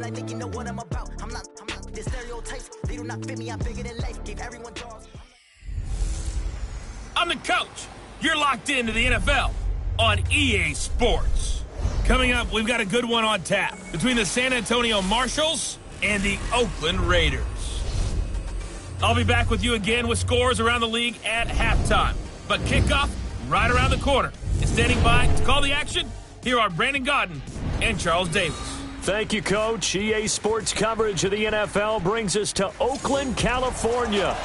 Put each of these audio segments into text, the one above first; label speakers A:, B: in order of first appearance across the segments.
A: I think you know what I'm about. I'm not the stereotypes. They do not fit me. I'm bigger than life. Gave everyone dogs.
B: I'm the coach. You're locked into the NFL on EA Sports. Coming up, we've got a good one on tap between the San Antonio Marshals and the Oakland Raiders. I'll be back with you again with scores around the league at halftime. But kickoff right around the corner. And standing by to call the action, here are Brandon Godden and Charles Davis.
C: Thank you, Coach. EA Sports coverage of the NFL brings us to Oakland, California.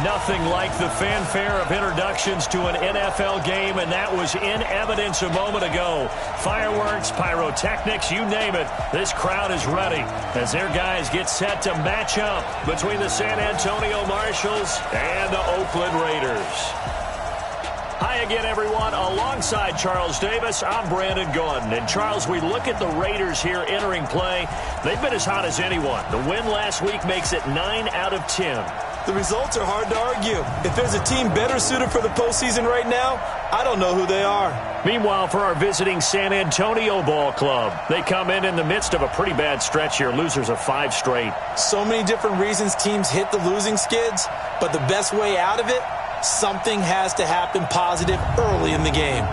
C: Nothing like the fanfare of introductions to an NFL game, and that was in evidence a moment ago. Fireworks, pyrotechnics, you name it. This crowd is ready as their guys get set to match up between the San Antonio Marshals and the Oakland Raiders. Hi again, everyone. Alongside Charles Davis, I'm Brandon Godden. And, Charles, we look at the Raiders here entering play. They've been as hot as anyone. The win last week makes it 9 out of 10.
D: The results are hard to argue. If there's a team better suited for the postseason right now, I don't know who they are.
C: Meanwhile, for our visiting San Antonio Ball Club, they come in the midst of a pretty bad stretch here, losers of 5 straight.
D: So many different reasons teams hit the losing skids, but the best way out of it, something has to happen positive early in the game.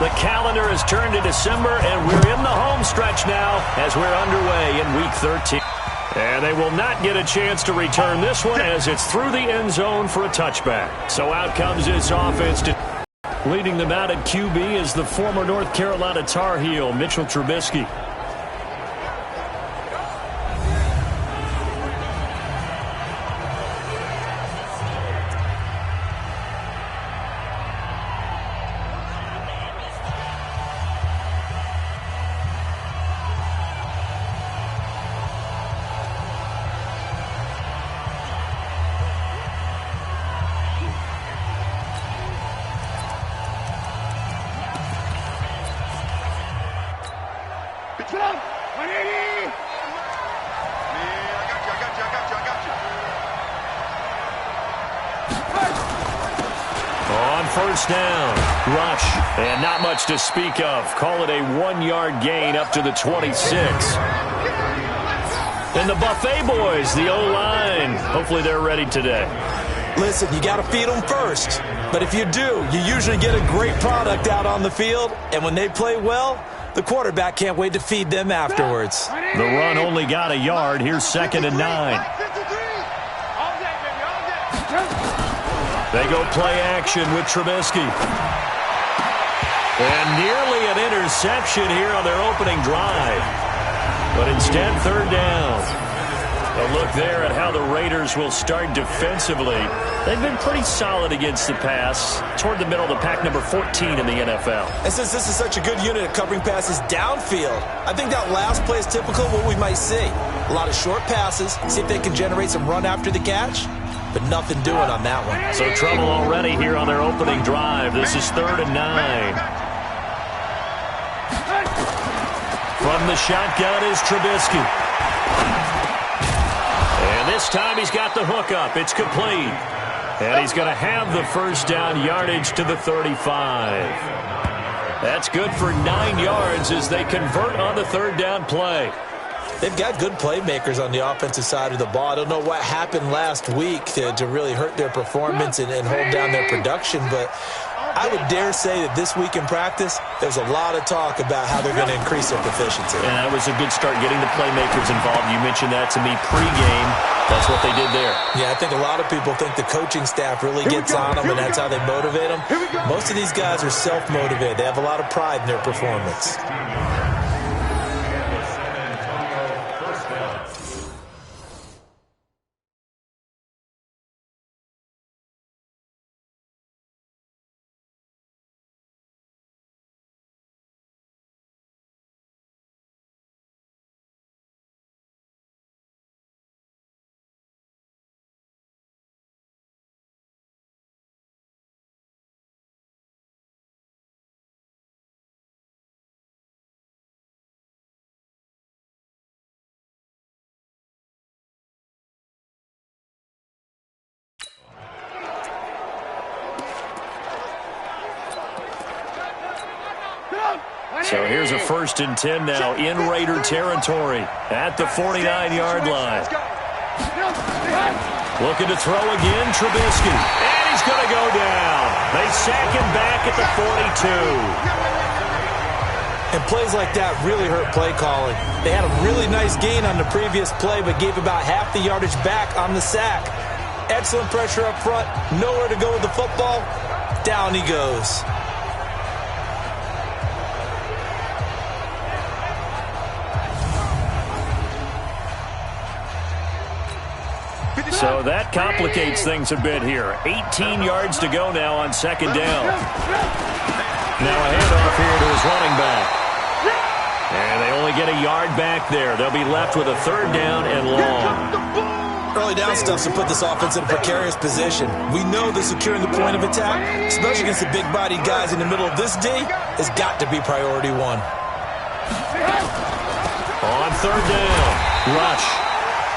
C: The calendar has turned to December, and we're in the home stretch now as we're underway in Week 13. And they will not get a chance to return this one as it's through the end zone for a touchback. So out comes this offense. Leading them out at QB is the former North Carolina Tar Heel, Mitchell Trubisky. On first down, rush, and not much to speak of. Call it a 1-yard gain up to the 26. And the Buffet boys, the O-line, hopefully they're ready today.
D: Listen, you got to feed them first. But if you do, you usually get a great product out on the field. And when they play well, the quarterback can't wait to feed them afterwards.
C: The run only got a yard. Here's 2nd and 9. They go play action with Trubisky. And nearly an interception here on their opening drive. But instead, 3rd down. A look there at how the Raiders will start defensively. They've been pretty solid against the pass. Toward the middle of the pack, number 14 in the NFL.
D: And since this is such a good unit at covering passes downfield, I think that last play is typical of what we might see. A lot of short passes, see if they can generate some run after the catch, but nothing doing on that one.
C: So trouble already here on their opening drive. This is 3rd and 9. From the shotgun is Trubisky. And this time he's got the hook up. It's complete. And he's going to have the first down yardage to the 35. That's good for 9 yards as they convert on the 3rd down play.
D: They've got good playmakers on the offensive side of the ball. I don't know what happened last week to really hurt their performance and hold down their production, but I would dare say that this week in practice, there's a lot of talk about how they're going to increase their proficiency.
C: And that was a good start getting the playmakers involved. You mentioned that to me pregame. That's what they did there.
D: Yeah, I think a lot of people think the coaching staff really gets on them, and that's how they motivate them. Most of these guys are self-motivated. They have a lot of pride in their performance.
C: So here's a 1st and 10 now in Raider territory at the 49-yard line. Looking to throw again, Trubisky. And he's going to go down. They sack him back at the 42.
D: And plays like that really hurt play calling. They had a really nice gain on the previous play, but gave about half the yardage back on the sack. Excellent pressure up front. Nowhere to go with the football. Down he goes.
C: So that complicates things a bit here. 18 yards to go now on 2nd down. Now a handoff here to his running back. And they only get a yard back there. They'll be left with a 3rd down and long.
D: Early down stuff to put this offense in a precarious position. We know that securing the point of attack, especially against the big-bodied guys in the middle of this D, has got to be priority 1.
C: On 3rd down, rush.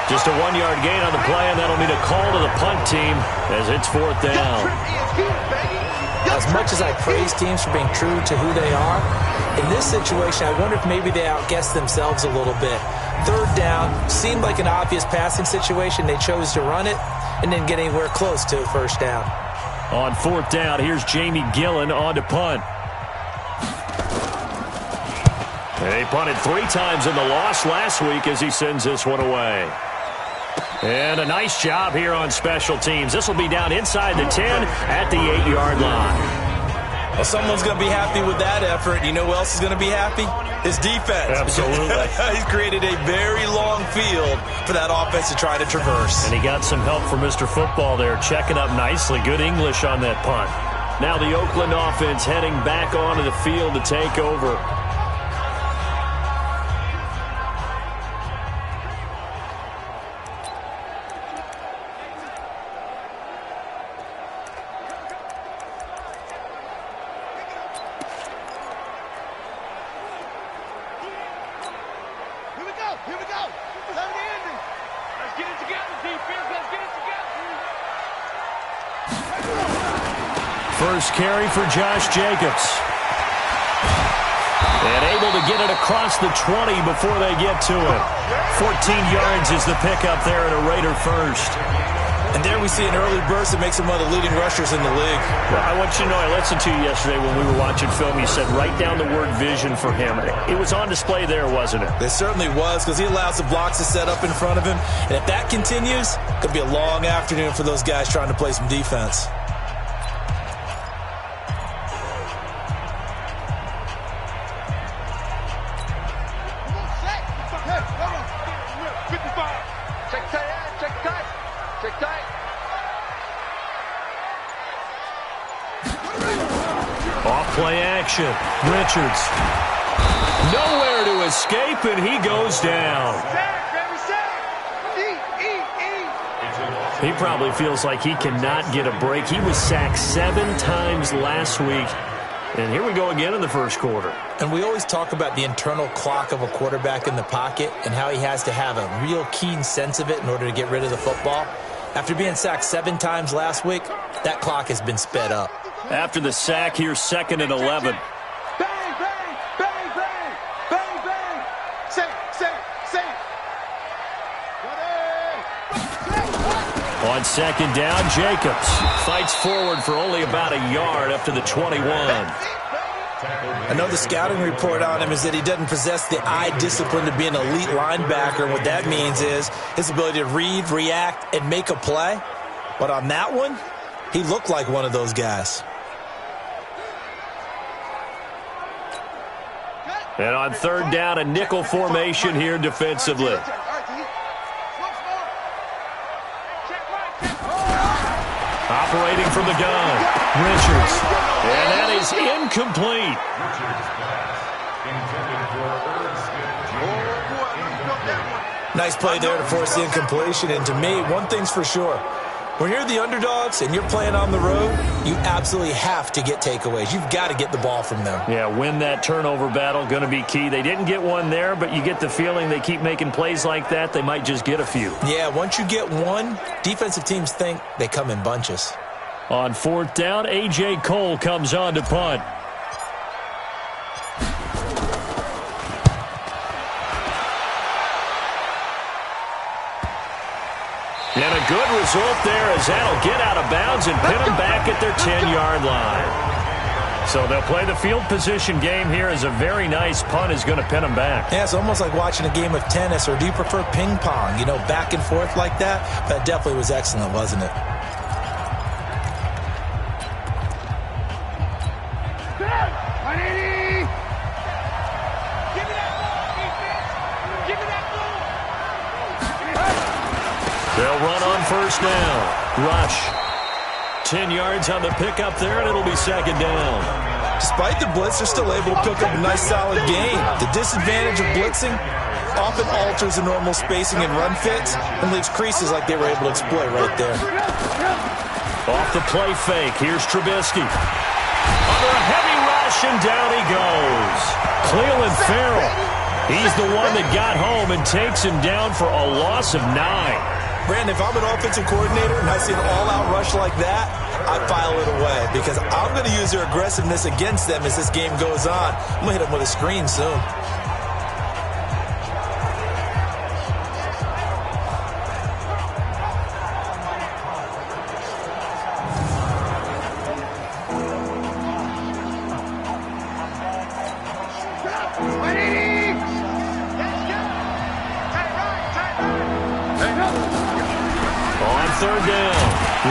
C: Just a 1-yard gain on the play, and that'll mean a call to the punt team as it's 4th down.
D: As much as I praise teams for being true to who they are, in this situation, I wonder if maybe they outguessed themselves a little bit. 3rd down seemed like an obvious passing situation. They chose to run it and didn't get anywhere close to a 1st down.
C: On 4th down, here's Jamie Gillen on to punt. They punted 3 times in the loss last week as he sends this one away. And a nice job here on special teams. This will be down inside the 10 at the 8-yard line.
D: Well, someone's going to be happy with that effort. You know who else is going to be happy? His defense.
C: Absolutely.
D: He's created a very long field for that offense to try to traverse.
C: And he got some help from Mr. Football there, checking up nicely. Good English on that punt. Now the Oakland offense heading back onto the field to take over. First carry for Josh Jacobs. And able to get it across the 20 before they get to it. 14 yards is the pickup there at a Raider first.
D: And there we see an early burst that makes him one of the leading rushers in the league.
C: Well, I want you to know, I listened to you yesterday when we were watching film. You said write down the word vision for him. It was on display there, wasn't it?
D: It certainly was, because he allows the blocks to set up in front of him. And if that continues, it could be a long afternoon for those guys trying to play some defense.
C: Play action. Richards. Nowhere to escape, and he goes down. He probably feels like he cannot get a break. He was sacked 7 times last week. And here we go again in the first quarter.
D: And we always talk about the internal clock of a quarterback in the pocket and how he has to have a real keen sense of it in order to get rid of the football. After being sacked 7 times last week, that clock has been sped up.
C: After the sack, here's 2nd and 11.
E: Bang, bang, bang, bang, bang, bang. Sack.
C: On 2nd down, Jacobs fights forward for only about a yard up to the 21.
D: I know the scouting report on him is that he doesn't possess the eye discipline to be an elite linebacker. And what that means is his ability to read, react, and make a play. But on that one, he looked like one of those guys.
C: And on 3rd down, a nickel formation here defensively. Operating from the gun, Richards. And that is incomplete.
D: Nice play there to force the incompletion. And to me, one thing's for sure. When you're the underdogs and you're playing on the road, you absolutely have to get takeaways. You've got to get the ball from them.
C: Yeah, win that turnover battle, going to be key. They didn't get one there, but you get the feeling they keep making plays like that, they might just get a few.
D: Yeah, once you get one, defensive teams think they come in bunches.
C: On 4th down, A.J. Cole comes on to punt. And a good result there as that'll get out of bounds and pin them back at their 10-yard line. So they'll play the field position game here as a very nice punt is going to pin them back.
D: Yeah, it's almost like watching a game of tennis, or do you prefer ping pong? You know, back and forth like that? That definitely was excellent, wasn't it?
C: They'll run on first down. Rush. 10 yards on the pickup there, and it'll be second down.
D: Despite the blitz, they're still able to pick up a nice, solid gain. The disadvantage of blitzing often alters the normal spacing and run fits and leaves creases like they were able to exploit right there.
C: Off the play fake, here's Trubisky. Under a heavy rush, and down he goes. Cleveland Farrell. He's the one that got home and takes him down for a loss of 9.
D: Brandon, if I'm an offensive coordinator and I see an all-out rush like that, I file it away because I'm going to use their aggressiveness against them as this game goes on. I'm going to hit them with a screen soon.
C: Third down.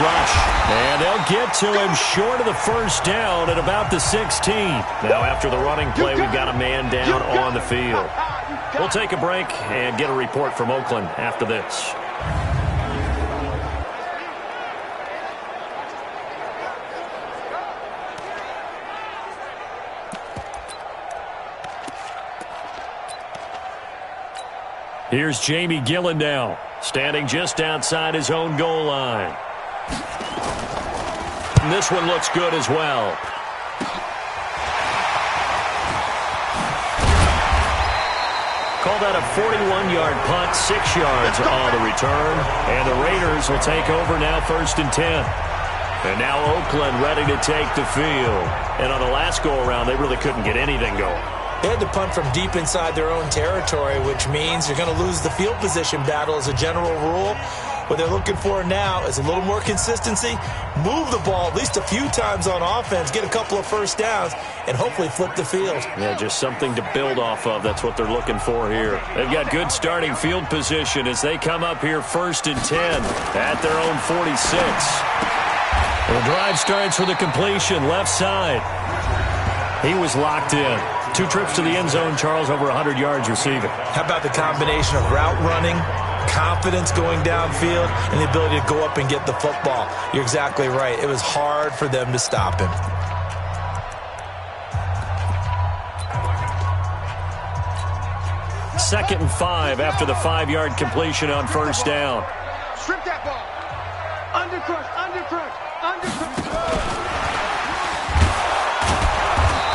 C: Rush. And they'll get to him short of the first down at about the 16. Now after the running play, we've got a man down on the field. We'll take a break and get a report from Oakland after this. Here's Jamie Gillen now, standing just outside his own goal line. And this one looks good as well. Call that a 41-yard punt, 6 yards on the return. And the Raiders will take over now, 1st and 10. And now Oakland ready to take the field. And on the last go-around, they really couldn't get anything going.
D: They had to punt from deep inside their own territory, which means you're going to lose the field position battle as a general rule. What they're looking for now is a little more consistency, move the ball at least a few times on offense, get a couple of first downs, and hopefully flip the field.
C: Yeah, just something to build off of. That's what they're looking for here. They've got good starting field position as they come up here 1st and 10 at their own 46. The drive starts with a completion, left side. He was locked in. 2 trips to the end zone, Charles, over 100 yards receiving.
D: How about the combination of route running, confidence going downfield, and the ability to go up and get the football? You're exactly right. It was hard for them to stop him.
C: Second and 5 after the 5-yard completion on first down.
E: Strip that ball. Undercrush, undercrush, undercrush.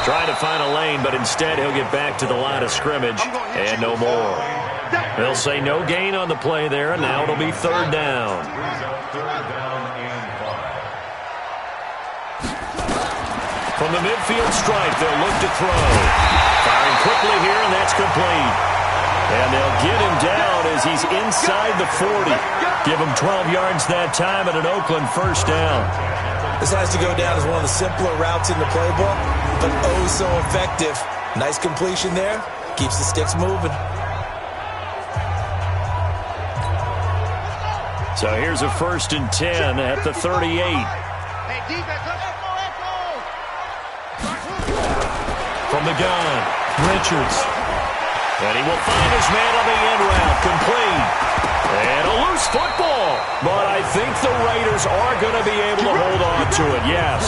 C: Trying to find a lane, but instead he'll get back to the line of scrimmage and no more. They'll say no gain on the play there, and now it'll be 3rd down. From the midfield stripe, they'll look to throw. Firing quickly here, and that's complete. And they'll get him down as he's inside the 40. Give him 12 yards that time at an Oakland 1st down.
D: This has to go down as one of the simpler routes in the playbook, but oh so effective. Nice completion there. Keeps the sticks moving.
C: So here's a 1st and 10 at the 38.
E: Hey, defense,
C: From the gun, Richards. And he will find his man on the end route, complete. And a loose football. But I think the Raiders are going to be able to hold on to it, yes.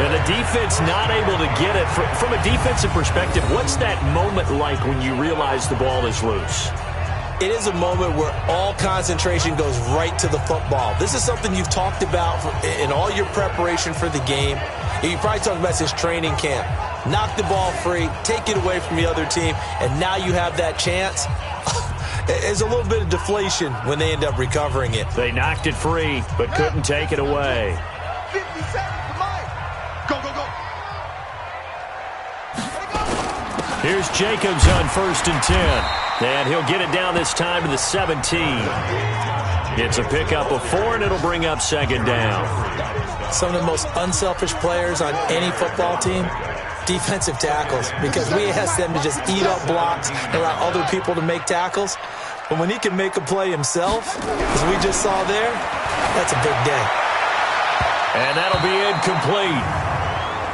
C: And the defense not able to get it. From a defensive perspective, what's that moment like when you realize the ball is loose?
D: It is a moment where all concentration goes right to the football. This is something you've talked about in all your preparation for the game. You probably talked about this training camp. Knock the ball free, take it away from the other team, and now you have that chance. There's a little bit of deflation when they end up recovering it.
C: They knocked it free, but couldn't take it away.
E: 50 seconds to Mike. Go, go, go.
C: Here's Jacobs on 1st and 10. And he'll get it down this time to the 17. It's a pickup of 4, and it'll bring up second down.
D: Some of the most unselfish players on any football team, defensive tackles, because we ask them to just eat up blocks and allow other people to make tackles. But when he can make a play himself, as we just saw there, that's a big day.
C: And that'll be incomplete.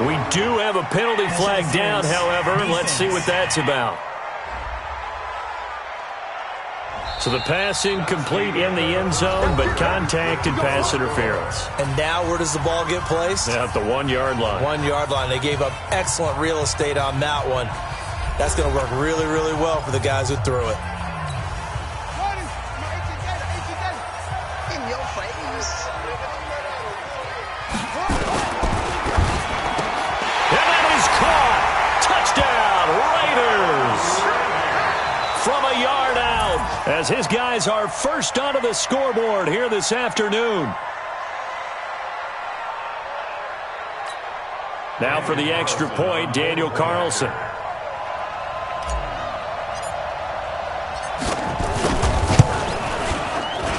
C: We do have a penalty flag down, however. Let's see what that's about. So the pass incomplete in the end zone, but contact and pass interference.
D: And now where does the ball get placed?
C: At the 1-yard line.
D: 1-yard line. They gave up excellent real estate on that one. That's going to work really, really well for the guys who threw it.
E: In your face.
C: And that is caught. Touchdown, Raiders. From a yard out, as his guys are first onto the scoreboard here this afternoon. Now for the extra point, Daniel Carlson.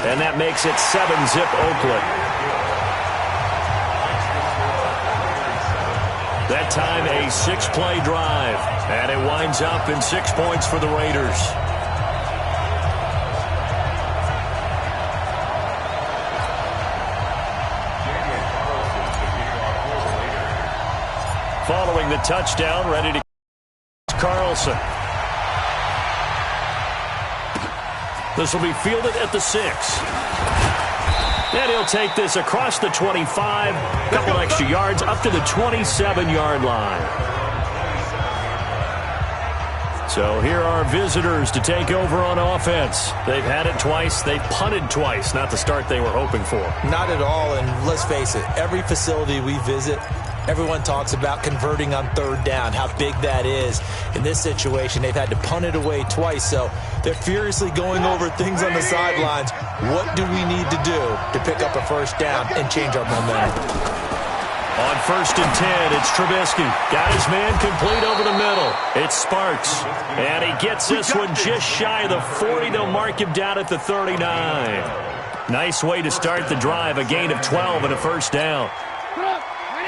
C: And that makes it 7-zip Oakland. That time a 6-play drive. And it winds up in 6 points for the Raiders. Following the touchdown, ready to Carlson. This will be fielded at the 6. And he'll take this across the 25, a couple extra yards up to the 27-yard line. So here are visitors to take over on offense. They've had it twice. They've punted twice. Not the start they were hoping for.
D: Not at all, and let's face it, every facility we visit, everyone talks about converting on third down, how big that is. In this situation, they've had to punt it away twice, so they're furiously going over things on the sidelines. What do we need to do to pick up a first down and change our momentum?
C: On 1st and 10, it's Trubisky. Got his man complete over the middle. It's Sparks. And he gets this one just shy of the 40. They'll mark him down at the 39. Nice way to start the drive. A gain of 12 and a first down.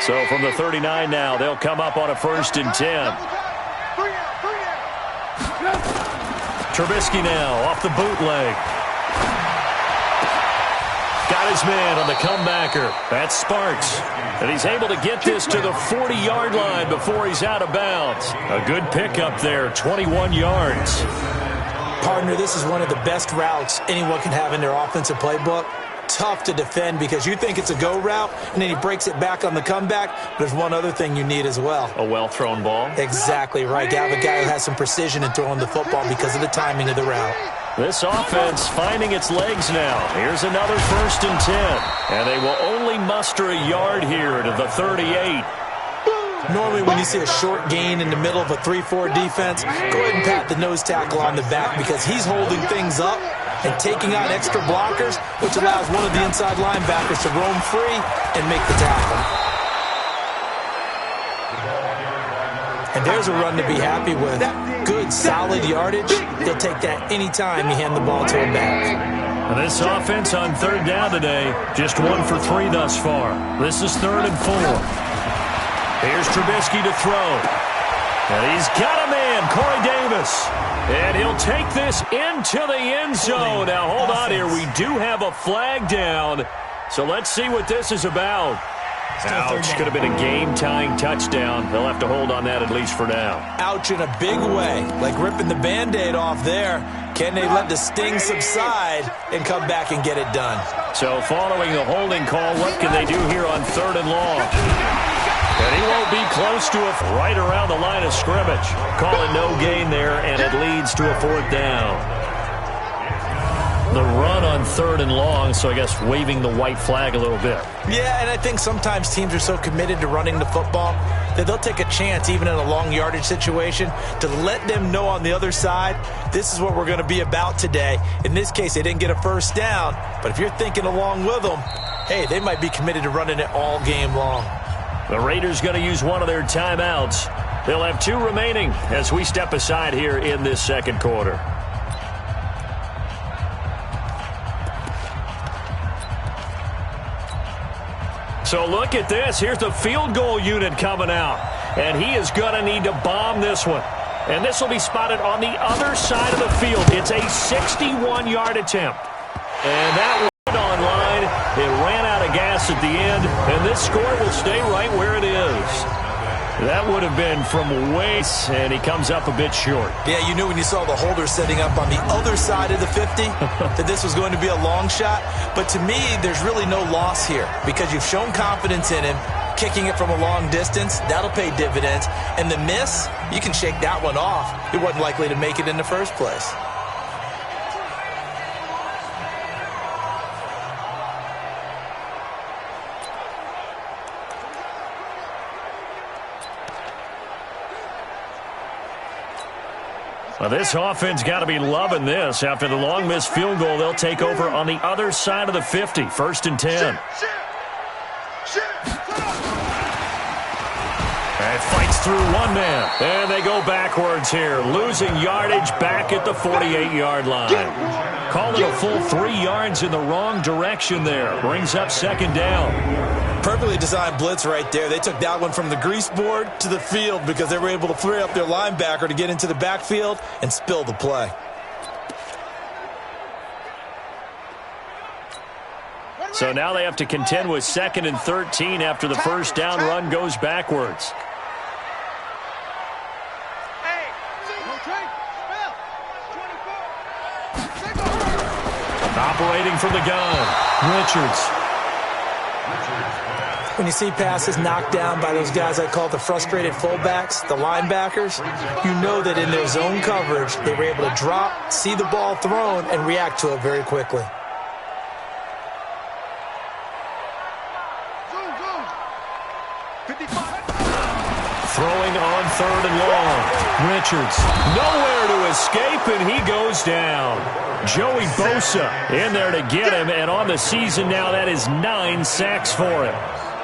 C: So from the 39 now, they'll come up on a 1st and 10. Trubisky now off the bootleg. Got his man on the comebacker. That's Sparks. And he's able to get this to the 40-yard line before he's out of bounds. A good pickup there, 21 yards.
D: Partner, this is one of the best routes anyone can have in their offensive playbook. Tough to defend because you think it's a go route, and then he breaks it back on the comeback. There's one other thing you need as well.
C: A well-thrown ball.
D: Exactly right. You have a guy who has some precision in throwing the football because of the timing of the route.
C: This offense finding its legs now. Here's another 1st and 10. And they will only muster a yard here to the 38.
D: Normally when you see a short gain in the middle of a 3-4 defense, go ahead and pat the nose tackle on the back because he's holding things up and taking out extra blockers, which allows one of the inside linebackers to roam free and make the tackle. And there's a run to be happy with. Good, solid yardage. He'll take that anytime you hand the ball to him back.
C: And this offense on 3rd down today, just 1 for 3 thus far. This is 3rd and 4. Here's Trubisky to throw. And he's got a man, Corey Davis. And he'll take this into the end zone. Now, hold on here. We do have a flag down. So let's see what this is about. Ouch. Could have been a game-tying touchdown. They'll have to hold on that at least for now.
D: Ouch in a big way. Like ripping the Band-Aid off there. Can they let the sting subside and come back and get it done?
C: So following the holding call, what can they do here on 3rd and long? And he won't be close to it right around the line of scrimmage. Calling no gain there, and it leads to a 4th down. The run on 3rd and long, so I guess waving the white flag a little bit.
D: Yeah, and I think sometimes teams are so committed to running the football that they'll take a chance, even in a long yardage situation, to let them know on the other side, this is what we're going to be about today. In this case, they didn't get a first down, but if you're thinking along with them, hey, they might be committed to running it all game long.
C: The Raiders going to use one of their timeouts. They'll have 2 remaining as we step aside here in this 2nd quarter. So look at this. Here's the field goal unit coming out. And he is going to need to bomb this one. And this will be spotted on the other side of the field. It's a 61-yard attempt. And that went online. It ran out of gas at the end. And this score will stay right where it is. That would have been from waist, and he comes up a bit short.
D: Yeah, you knew when you saw the holder setting up on the other side of the 50 that this was going to be a long shot. But to me, there's really no loss here because you've shown confidence in him. Kicking it from a long distance, that'll pay dividends. And the miss, you can shake that one off. He wasn't likely to make it in the first place.
C: Well, this offense got to be loving this. After the long missed field goal, they'll take over on the other side of the 50, 1st and 10. And fights through one man. And they go backwards here, losing yardage back at the 48-yard line. Call it a full 3 yards in the wrong direction there. Brings up 2nd down.
D: Perfectly designed blitz right there. They took that one from the grease board to the field because they were able to free up their linebacker to get into the backfield and spill the play.
C: So now they have to contend with 2nd and 13 after the first down run goes backwards. Operating from the gun, Richards.
D: When you see passes knocked down by those guys I call the frustrated fullbacks, the linebackers, you know that in their zone coverage, they were able to drop, see the ball thrown, and react to it very quickly.
C: Throwing on 3rd and long. Richards, nowhere to escape, and he goes down. Joey Bosa in there to get him, and on the season now, that is 9 sacks for him.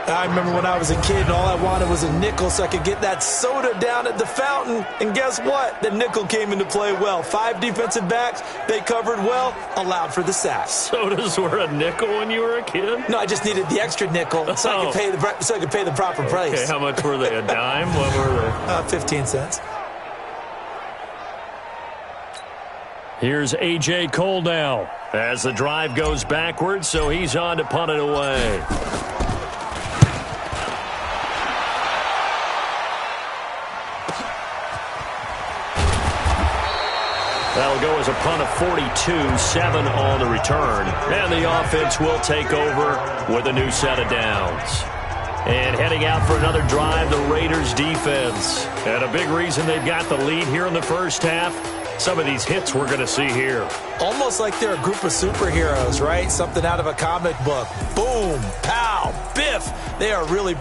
D: I remember when I was a kid and all I wanted was a nickel so I could get that soda down at the fountain. And guess what? The nickel came into play well. 5 defensive backs, they covered well, allowed for the sacks.
C: Sodas were a nickel when you were a kid?
D: No, I just needed the extra nickel so I could pay the proper price.
C: Okay, how much were they? A dime? What were they?
D: 15 cents.
C: Here's A.J. Cole now as the drive goes backwards, so he's on to punt it away. That'll go as a punt of 42, 7 on the return. And the offense will take over with a new set of downs. And heading out for another drive, the Raiders defense. And a big reason they've got the lead here in the first half, some of these hits we're going to see here.
D: Almost like they're a group of superheroes, right? Something out of a comic book. Boom, pow, biff. They are really...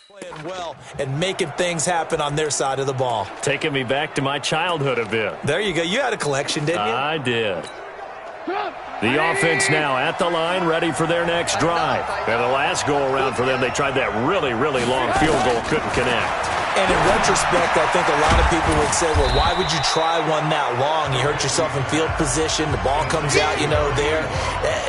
D: playing well and making things happen on their side of the ball.
C: Taking me back to my childhood a bit.
D: There you go. You had a collection, didn't you?
C: I did. The offense now at the line, ready for their next drive. And the last go-around for them, they tried that really, really long field goal, couldn't connect.
D: And in retrospect, I think a lot of people would say, well, why would you try one that long? You hurt yourself in field position. The ball comes out, there.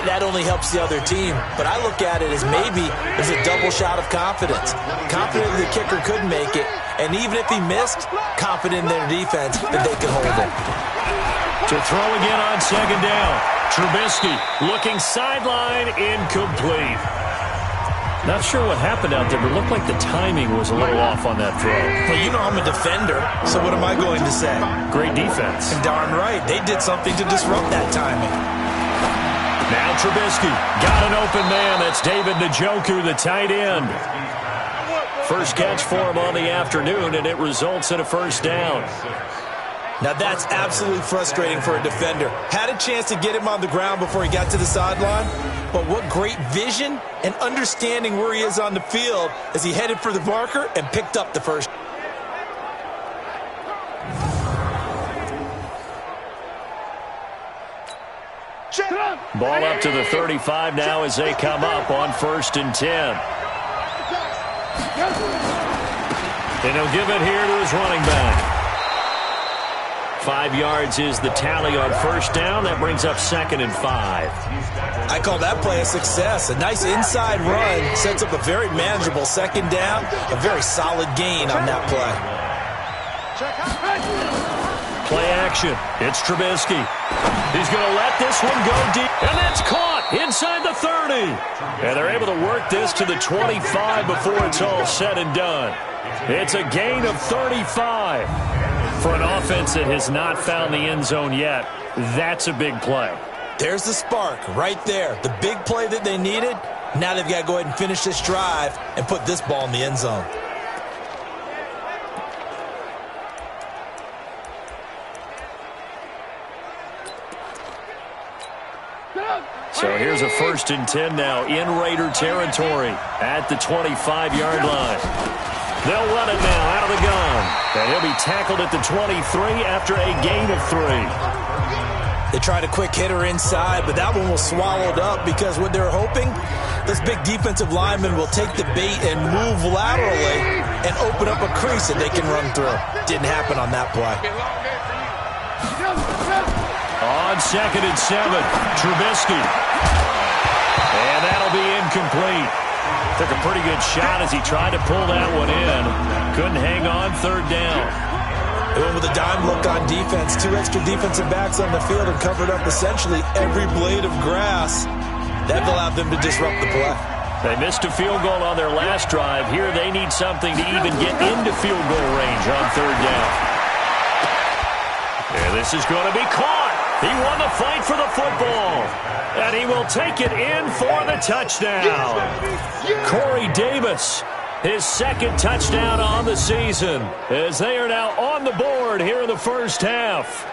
D: That only helps the other team. But I look at it as maybe there's a double shot of confidence. Confident the kicker could make it. And even if he missed, confident in their defense that they could hold it.
C: To throw again on 2nd down. Trubisky looking sideline, incomplete. Not sure what happened out there, but it looked like the timing was a little off on that throw.
D: Well, you know I'm a defender, so what am I going to say?
C: Great defense.
D: And darn right, they did something to disrupt that timing.
C: Now Trubisky got an open man. That's David Njoku, the tight end. First catch for him on the afternoon, and it results in a first down.
D: Now that's absolutely frustrating for a defender. Had a chance to get him on the ground before he got to the sideline, but what great vision and understanding where he is on the field as he headed for the marker and picked up the first.
C: Ball up to the 35 now as they come up on 1st and 10. And he'll give it here to his running back. 5 yards is the tally on 1st down. That brings up 2nd and 5.
D: I call that play a success. A nice inside run sets up a very manageable 2nd down. A very solid gain on that play.
C: Play action. It's Trubisky. He's going to let this one go deep. And that's caught inside the 30. And they're able to work this to the 25 before it's all said and done. It's a gain of 35. For an offense that has not found the end zone yet, that's a big play.
D: There's the spark right there. The big play that they needed. Now they've got to go ahead and finish this drive and put this ball in the end zone.
C: So here's a 1st and 10 now in Raider territory at the 25-yard line. They'll run it now out of the gun. And he'll be tackled at the 23 after a gain of 3.
D: They tried a quick hitter inside, but that one was swallowed up because what they're hoping, this big defensive lineman will take the bait and move laterally and open up a crease that they can run through. Didn't happen on that play.
C: On 2nd and 7, Trubisky. And that'll be incomplete. Took a pretty good shot as he tried to pull that one in. Couldn't hang on 3rd down.
D: They went with a dime look on defense. 2 extra defensive backs on the field and covered up essentially every blade of grass. That allowed them to disrupt the play.
C: They missed a field goal on their last drive. Here they need something to even get into field goal range on 3rd down. And this is going to be caught. He won the fight for the football. And he will take it in for the touchdown. Corey Davis, his 2nd touchdown on the season, as they are now on the board here in the 1st half.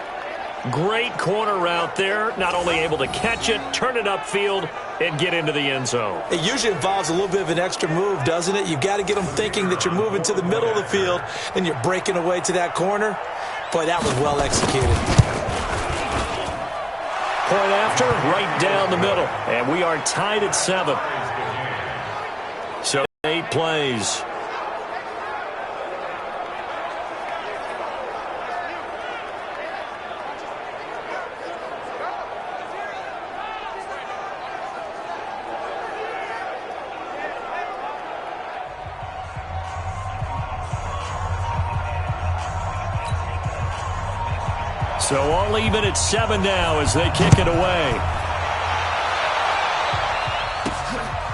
C: Great corner route there. Not only able to catch it, turn it upfield, and get into the end zone.
D: It usually involves a little bit of an extra move, doesn't it? You've got to get them thinking that you're moving to the middle of the field and you're breaking away to that corner. Boy, that was well executed.
C: Point after, right down the middle. And we are tied at 7. So 8 plays. So all even at 7 now as they kick it away.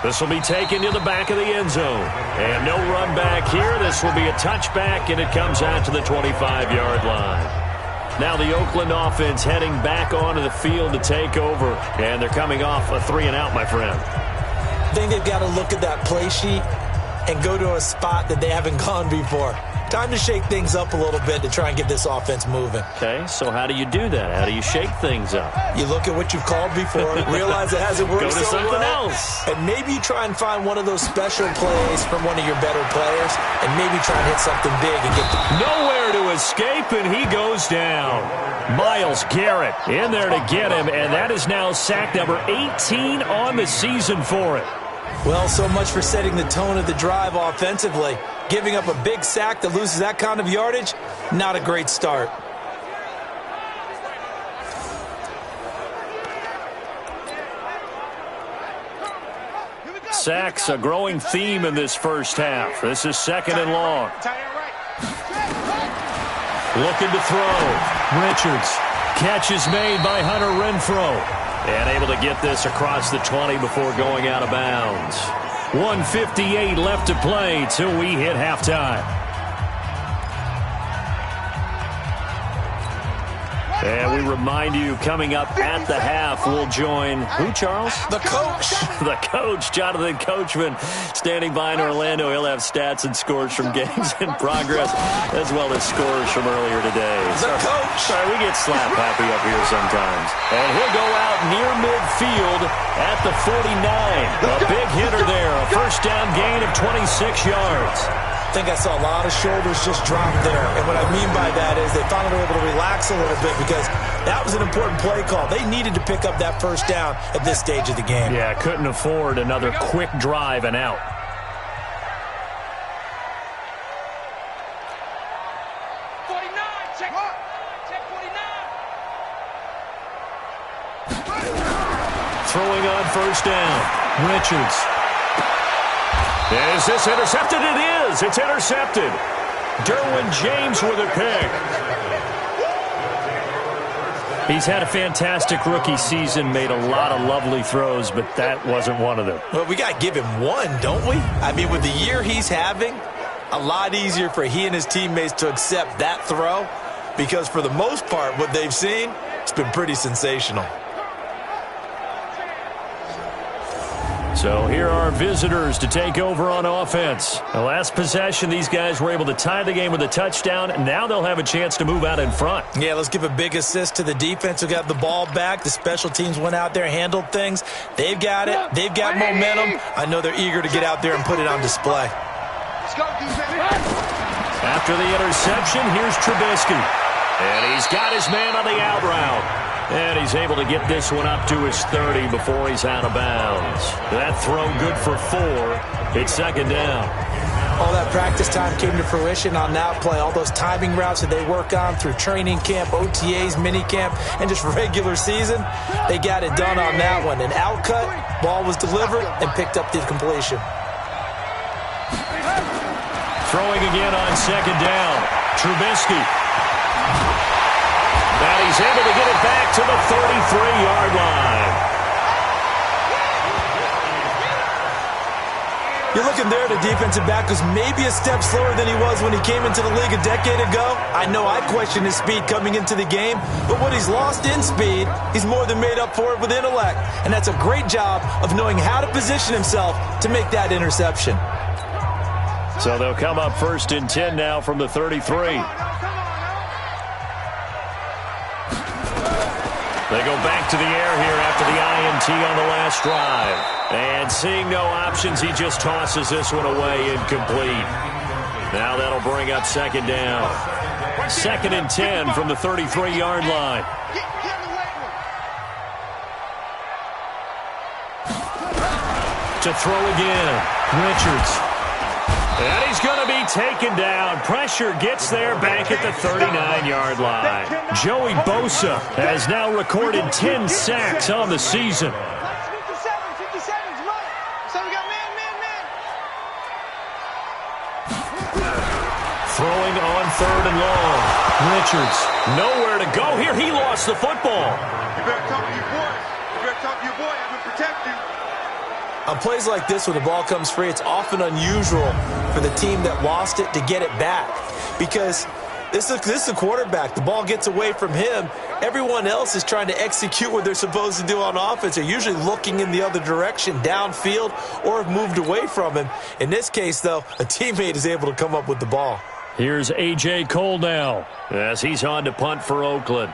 C: This will be taken to the back of the end zone. And no run back here. This will be a touchback, and it comes out to the 25-yard line. Now the Oakland offense heading back onto the field to take over. And they're coming off a 3-and-out, my friend.
D: I think they've got to look at that play sheet and go to a spot that they haven't gone before. Time to shake things up a little bit to try and get this offense moving.
C: Okay, so how do you do that? How do you shake things up?
D: You look at what you've called before, realize it hasn't worked
C: Go to
D: so
C: something
D: well,
C: else.
D: and maybe you try and find one of those special plays from one of your better players, and maybe try and hit something big and get
C: nowhere to escape, and he goes down. Myles Garrett in there to get him, and that is now sack number 18 on the season for it.
D: Well, so much for setting the tone of the drive offensively. Giving up a big sack that loses that kind of yardage, not a great start.
C: Sacks, a growing theme in this 1st half. This is 2nd and long. Looking to throw. Richards. Catch is made by Hunter Renfrow. And able to get this across the 20 before going out of bounds. 1:58 left to play till we hit halftime. And we remind you, coming up at the half, we'll join who, Charles?
D: The coach.
C: The coach, Jonathan Coachman, standing by in Orlando. He'll have stats and scores from games in progress, as well as scores from earlier today.
D: The coach.
C: Sorry, we get slap happy up here sometimes. And he'll go out near midfield at the 49. A big hitter there, a first down gain of 26 yards.
D: I think I saw a lot of shoulders just drop there. And what I mean by that is they finally were able to relax a little bit because that was an important play call. They needed to pick up that first down at this stage of the game.
C: Yeah, couldn't afford another quick drive and out. Throwing on first down, Richards. Is this intercepted? It is. It's intercepted. Derwin James with a pick. He's had a fantastic rookie season, made a lot of lovely throws, but that wasn't one of them.
D: Well, we got to give him one, don't we? I mean, with the year he's having, a lot easier for he and his teammates to accept that throw because for the most part, what they've seen, it's been pretty sensational.
C: So here are visitors to take over on offense. The last possession, these guys were able to tie the game with a touchdown, and now they'll have a chance to move out in front.
D: Yeah, let's give a big assist to the defense who got the ball back. The special teams went out there, handled things. They've got it. They've got momentum. I know they're eager to get out there and put it on display.
C: After the interception, here's Trubisky. And he's got his man on the out route. And he's able to get this one up to his 30 before he's out of bounds. That throw good for 4. It's second down.
D: All that practice time came to fruition on that play. All those timing routes that they work on through training camp, OTAs, minicamp, and just regular season, they got it done on that one. An out cut, ball was delivered, and picked up the completion.
C: Throwing again on second down. Trubisky. And he's able to get it back to the 33-yard line.
D: You're looking there at a defensive back who's maybe a step slower than he was when he came into the league a decade ago. I know I questioned his speed coming into the game, but what he's lost in speed, he's more than made up for it with intellect. And that's a great job of knowing how to position himself to make that interception.
C: So they'll come up first and 10 now from the 33. They go back to the air here after the INT on the last drive. And seeing no options, he just tosses this one away incomplete. Now that'll bring up second down. Second and 10 from the 33-yard line. To throw again, Richards. And he's going to be taken down. Pressure gets there back at the 39-yard line. Joey Bosa has now recorded 10 sacks on the season. Throwing on third and long. Richards, nowhere to go here. He lost the football.
F: You better talk to your boy. You better talk to your boy. I'm going to protect you.
D: On plays like this, when the ball comes free, it's often unusual for the team that lost it to get it back. Because this is a quarterback. The ball gets away from him. Everyone else is trying to execute what they're supposed to do on offense. They're usually looking in the other direction, downfield, or have moved away from him. In this case, though, a teammate is able to come up with the ball.
C: Here's A.J. Cole now as he's on to punt for Oakland.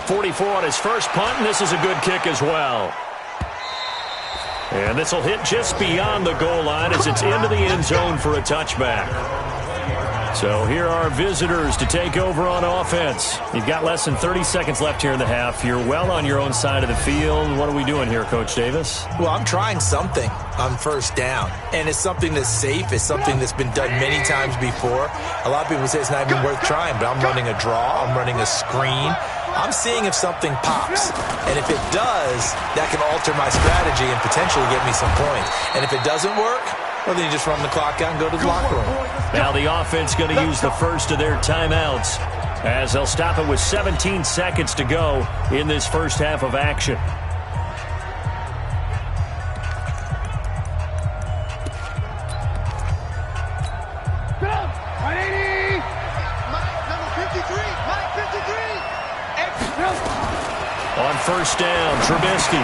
C: .44 on his first punt, and this is a good kick as well. And this will hit just beyond the goal line as it's into the end zone for a touchback. So here are visitors to take over on offense. You've got less than 30 seconds left here in the half. You're well on your own side of the field. What are we doing here, Coach Davis?
D: Well, I'm trying something on first down, and it's something that's safe. It's something that's been done many times before. A lot of people say it's not even worth trying, but I'm running a draw. I'm running a screen. I'm seeing if something pops, and if it does, that can alter my strategy and potentially get me some points. And if it doesn't work, well, then you just run the clock out and go to the locker room.
C: Now the offense going to use the first of their timeouts as they'll stop it with 17 seconds to go in this first half of action. On first down, Trubisky.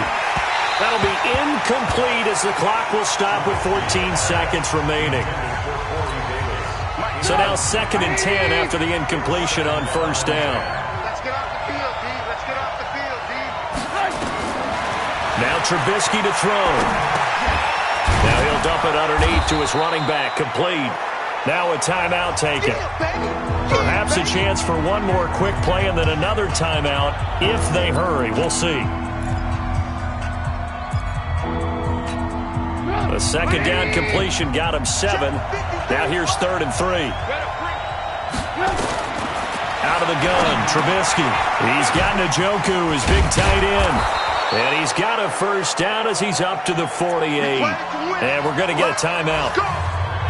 C: That'll be incomplete as the clock will stop with 14 seconds remaining. So now 2nd and 10 after the incompletion on first down.
F: Let's get off the field, D. Let's get off the field, D.
C: Now Trubisky to throw. Now he'll dump it underneath to his running back, complete. Now a timeout taken. Perhaps a chance for one more quick play and then another timeout if they hurry. We'll see. The 2nd down completion got him 7. Now here's 3rd and 3. Out of the gun, Trubisky. He's got Njoku, his big tight end. And he's got a first down as he's up to the 48. And we're going to get a timeout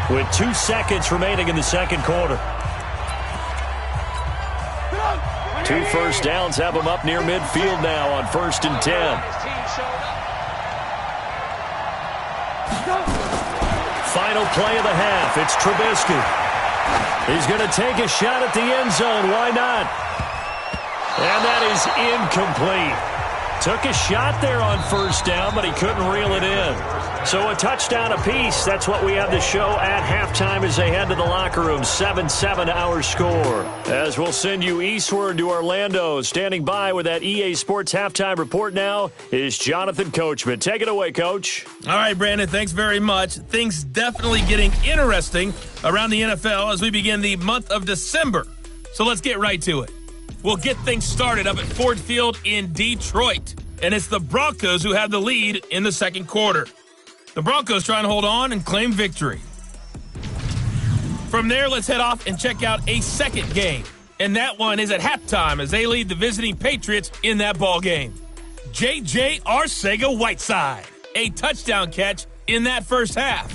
C: with 2 seconds remaining in the second quarter. 2 first downs have him up near midfield now on 1st and 10. Final play of the half. It's Trubisky. He's going to take a shot at the end zone. Why not? And that is incomplete. Took a shot there on first down, but he couldn't reel it in. So a touchdown apiece. That's what we have to show at halftime as they head to the locker room. 7-7 our score. As we'll send you eastward to Orlando. Standing by with that EA Sports halftime report now is Jonathan Coachman. Take it away, Coach.
B: All right, Brandon, thanks very much. Things definitely getting interesting around the NFL as we begin the month of December. So let's get right to it. We'll get things started up at Ford Field in Detroit. And it's the Broncos who have the lead in the second quarter. The Broncos trying to hold on and claim victory. From there, let's head off and check out a second game. And that one is at halftime as they lead the visiting Patriots in that ball game. J.J. Arcega-Whiteside, a touchdown catch in that first half.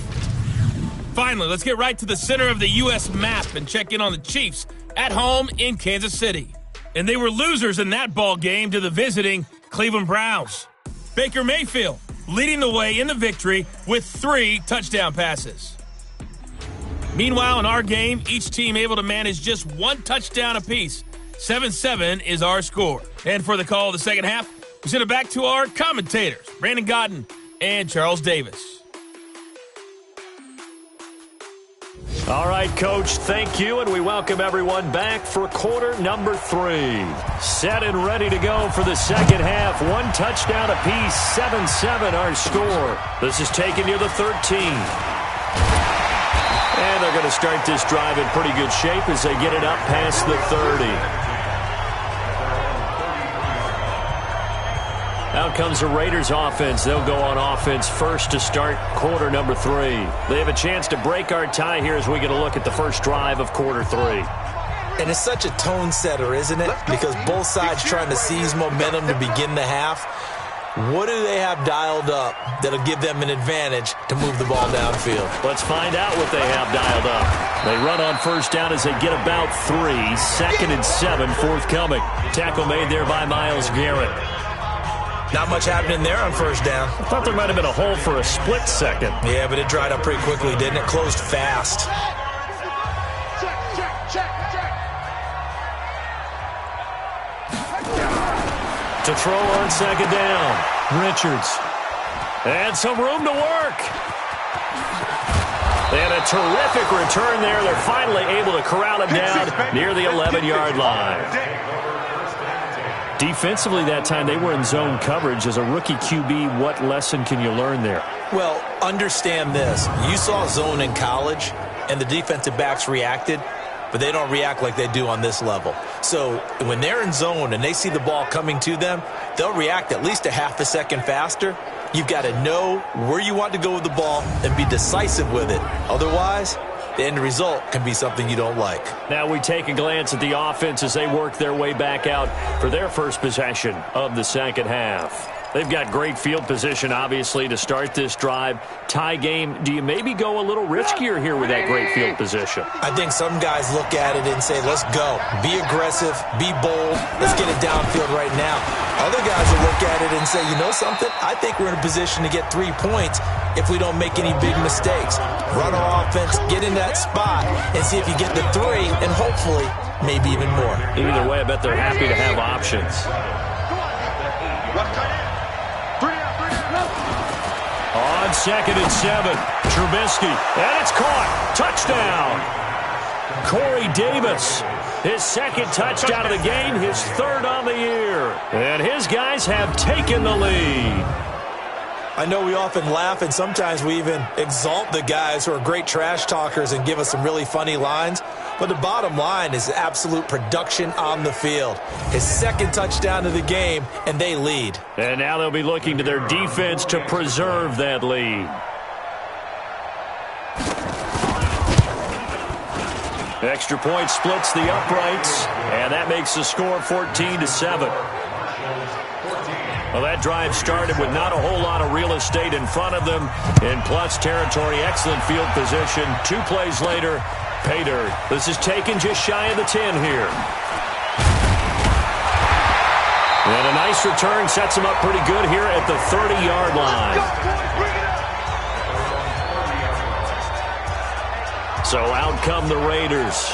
B: Finally, let's get right to the center of the U.S. map and check in on the Chiefs at home in Kansas City. And they were losers in that ball game to the visiting Cleveland Browns. Baker Mayfield leading the way in the victory with 3 touchdown passes. Meanwhile, in our game, each team able to manage just 1 touchdown apiece. 7-7 is our score. And for the call of the second half, we send it back to our commentators, Brandon Godden and Charles Davis.
C: All right, Coach, thank you, and we welcome everyone back for quarter number 3. Set and ready to go for the second half. 1 touchdown apiece, 7-7 our score. This is taken near the 13. And they're going to start this drive in pretty good shape as they get it up past the 30. Out comes the Raiders offense. They'll go on offense first to start quarter number 3. They have a chance to break our tie here as we get a look at the first drive of quarter 3.
D: And it's such a tone setter, isn't it? Because both sides trying to seize momentum to begin the half. What do they have dialed up that'll give them an advantage to move the ball downfield?
C: Let's find out what they have dialed up. They run on first down as they get about 3. 2nd and 7 forthcoming. Tackle made there by Myles Garrett.
D: Not much happening there on first down.
C: I thought there might have been a hole for a split second.
D: Yeah, but it dried up pretty quickly, didn't it? Closed fast.
C: To throw on second down, Richards. And some room to work. And a terrific return there. They're finally able to corral him down near the 11-yard line. Defensively that time, they were in zone coverage. As a rookie QB, what lesson can you learn there?
D: Well, understand this. You saw zone in college, and the defensive backs reacted, but they don't react like they do on this level. So when they're in zone and they see the ball coming to them, they'll react at least a half a second faster. You've got to know where you want to go with the ball and be decisive with it. Otherwise, the end result can be something you don't like.
C: Now we take a glance at the offense as they work their way back out for their first possession of the second half. They've got great field position, obviously, to start this drive. Tie game, do you maybe go a little riskier here with that great field position?
D: I think some guys look at it and say, let's go. Be aggressive. Be bold. Let's get it downfield right now. Other guys will look at it and say, you know something? I think we're in a position to get 3 points if we don't make any big mistakes. Run our offense, get in that spot, and see if you get the 3, and hopefully maybe even more.
C: Either way, I bet they're happy to have options. On 2nd and 7, Trubisky, and it's caught. Touchdown. Corey Davis, his second touchdown of the game, his third on the year. And his guys have taken the lead.
D: I know we often laugh, and sometimes we even exalt the guys who are great trash talkers and give us some really funny lines. But the bottom line is absolute production on the field. His second touchdown of the game, and they lead.
C: And now they'll be looking to their defense to preserve that lead. Extra point splits the uprights, and that makes the score 14-7. Well, that drive started with not a whole lot of real estate in front of them. In plus territory, excellent field position. 2 plays later, pay dirt. This is taken just shy of the 10 here. And a nice return sets them up pretty good here at the 30-yard line. So out come the Raiders.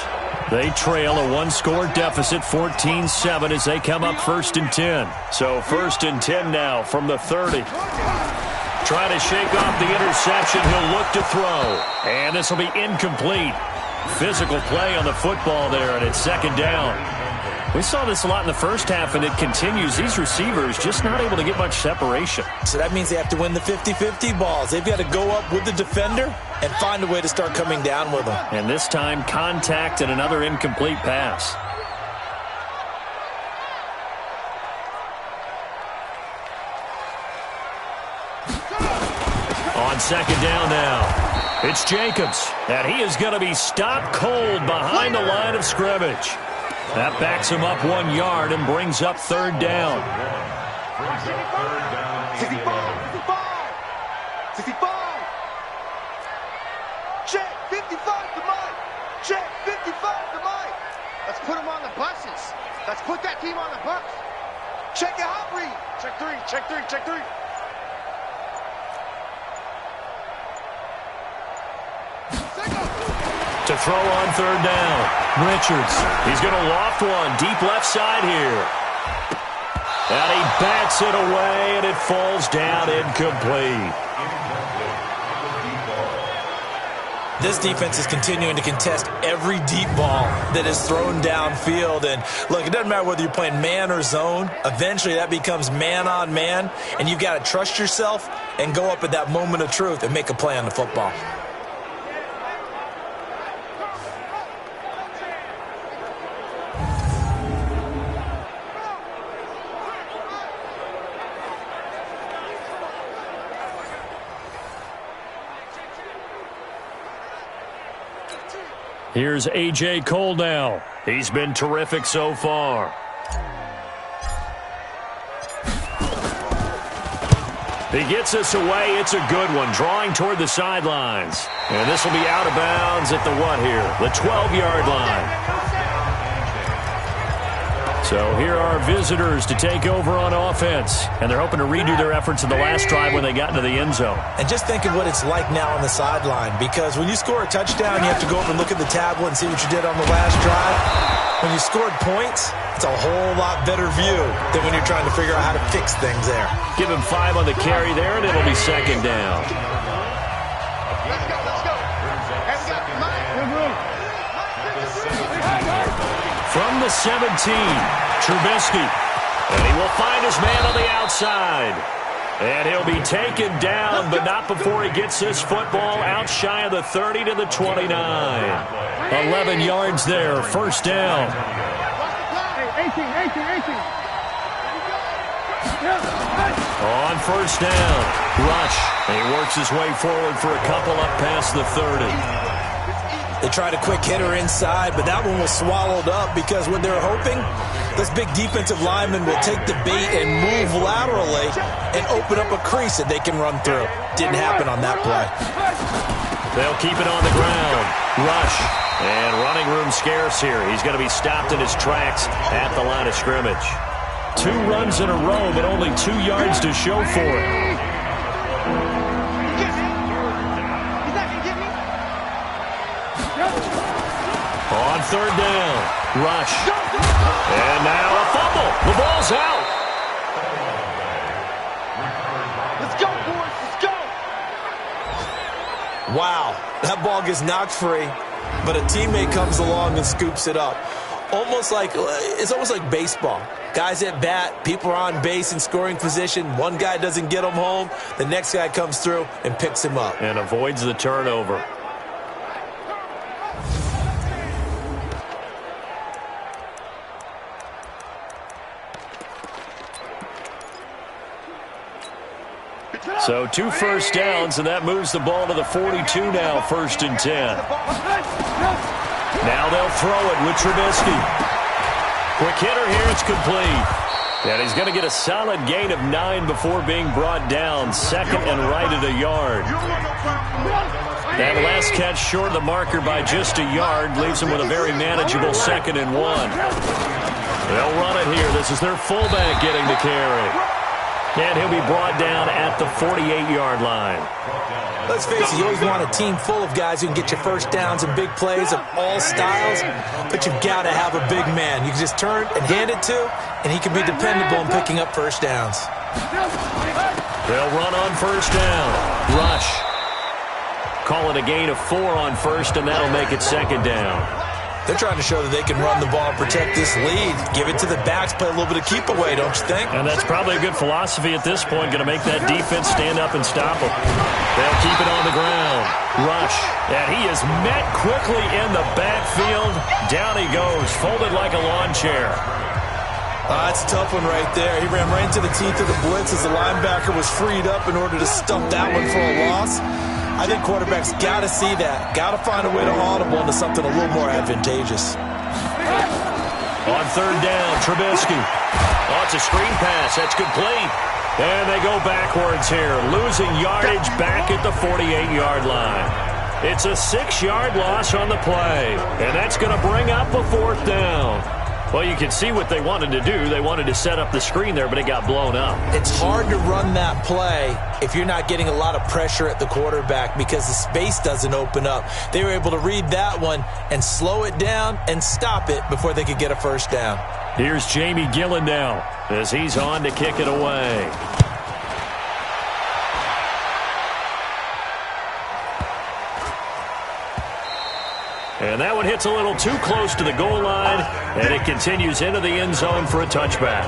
C: They trail a 1-score deficit, 14-7, as they come up 1st and 10. So 1st and 10 now from the 30. Trying to shake off the interception. He'll look to throw. And this will be incomplete. Physical play on the football there, and it's 2nd down. We saw this a lot in the first half, and it continues. These receivers just not able to get much separation.
D: So that means they have to win the 50-50 balls. They've got to go up with the defender and find a way to start coming down with them.
C: And this time, contact and another incomplete pass. On 2nd down now, it's Jacobs, and he is going to be stopped cold behind the line of scrimmage. That backs him up 1 yard and brings up 3rd down.
F: 65. Check 55 to Mike. Check 55 to Mike. Let's put him on the buses. Let's put that team on the bus. Check your hot read. Check 3, check 3, check 3.
C: To throw on 3rd down, Richards. He's going to loft one deep left side here. And he bats it away, and it falls down incomplete.
D: This defense is continuing to contest every deep ball that is thrown downfield. And look, it doesn't matter whether you're playing man or zone. Eventually that becomes man on man, and you've got to trust yourself and go up at that moment of truth and make a play on the football.
C: Here's A.J. Cole now. He's been terrific so far. He gets us away. It's a good one, drawing toward the sidelines. And this will be out of bounds at the what here? The 12-yard line. So here are visitors to take over on offense. And they're hoping to redo their efforts in the last drive when they got into the end zone.
D: And just think of what it's like now on the sideline, because when you score a touchdown, you have to go over and look at the tablet and see what you did on the last drive. When you scored points, it's a whole lot better view than when you're trying to figure out how to fix things there.
C: Give him 5 on the carry there, and it'll be 2nd down.
F: Let's go. Have we got Mike?
C: From the 17, Trubisky. And he will find his man on the outside. And he'll be taken down, but not before he gets this football out shy of the 30 to the 29. 11 yards there, 1st down.
F: 18.
C: On 1st down, Rush. And he works his way forward for a couple up past the 30.
D: They tried a quick hitter inside, but that one was swallowed up because what they're hoping, this big defensive lineman will take the bait and move laterally and open up a crease that they can run through. Didn't happen on that play.
C: They'll keep it on the ground. Rush. And running room scarce here. He's going to be stopped in his tracks at the line of scrimmage. 2 runs in a row, but only 2 yards to show for it. On 3rd down, Rush. And now a fumble. The ball's out.
F: Let's go, boys. Let's go.
D: Wow, that ball gets knocked free. but a teammate comes along and scoops it up. It's almost like baseball. Guys at bat, people are on base in scoring position. One guy doesn't get him home. The next guy comes through and picks him up.
C: And avoids the turnover. So 2 first downs, and that moves the ball to the 42 now, 1st and 10. Now they'll throw it with Trubisky. Quick hitter here, it's complete. And he's going to get a solid gain of 9 before being brought down. 2nd and right at a yard. That last catch short of the marker by just a yard leaves him with a very manageable 2nd and 1. They'll run it here. This is their fullback getting the carry. And he'll be brought down at the 48-yard line.
D: Let's face it, you always want a team full of guys who can get you first downs and big plays of all styles, but you've got to have a big man. You can just turn and hand it to, and he can be dependable in picking up first downs.
C: They'll run on 1st down. Rush. Call it a gain of 4 on 1st, and that'll make it 2nd down.
D: They're trying to show that they can run the ball and protect this lead. Give it to the backs, play a little bit of keep away, don't you think?
C: And that's probably a good philosophy at this point. Going to make that defense stand up and stop them. They'll keep it on the ground. Rush. And he is met quickly in the backfield. Down he goes, folded like a lawn chair.
D: That's a tough one right there. He ran right into the teeth of the blitz as the linebacker was freed up in order to stump that one for a loss. I think quarterbacks got to see that. Got to find a way to audible into something a little more advantageous.
C: On 3rd down, Trubisky. Oh, it's a screen pass. That's complete. And they go backwards here, losing yardage back at the 48-yard line. It's a 6-yard loss on the play, and that's going to bring up a 4th down. Well, you can see what they wanted to do. They wanted to set up the screen there, but it got blown up.
D: It's hard to run that play if you're not getting a lot of pressure at the quarterback because the space doesn't open up. They were able to read that one and slow it down and stop it before they could get a first down.
C: Here's Jamie Gillen now as he's on to kick it away. And that one hits a little too close to the goal line, and it continues into the end zone for a touchback.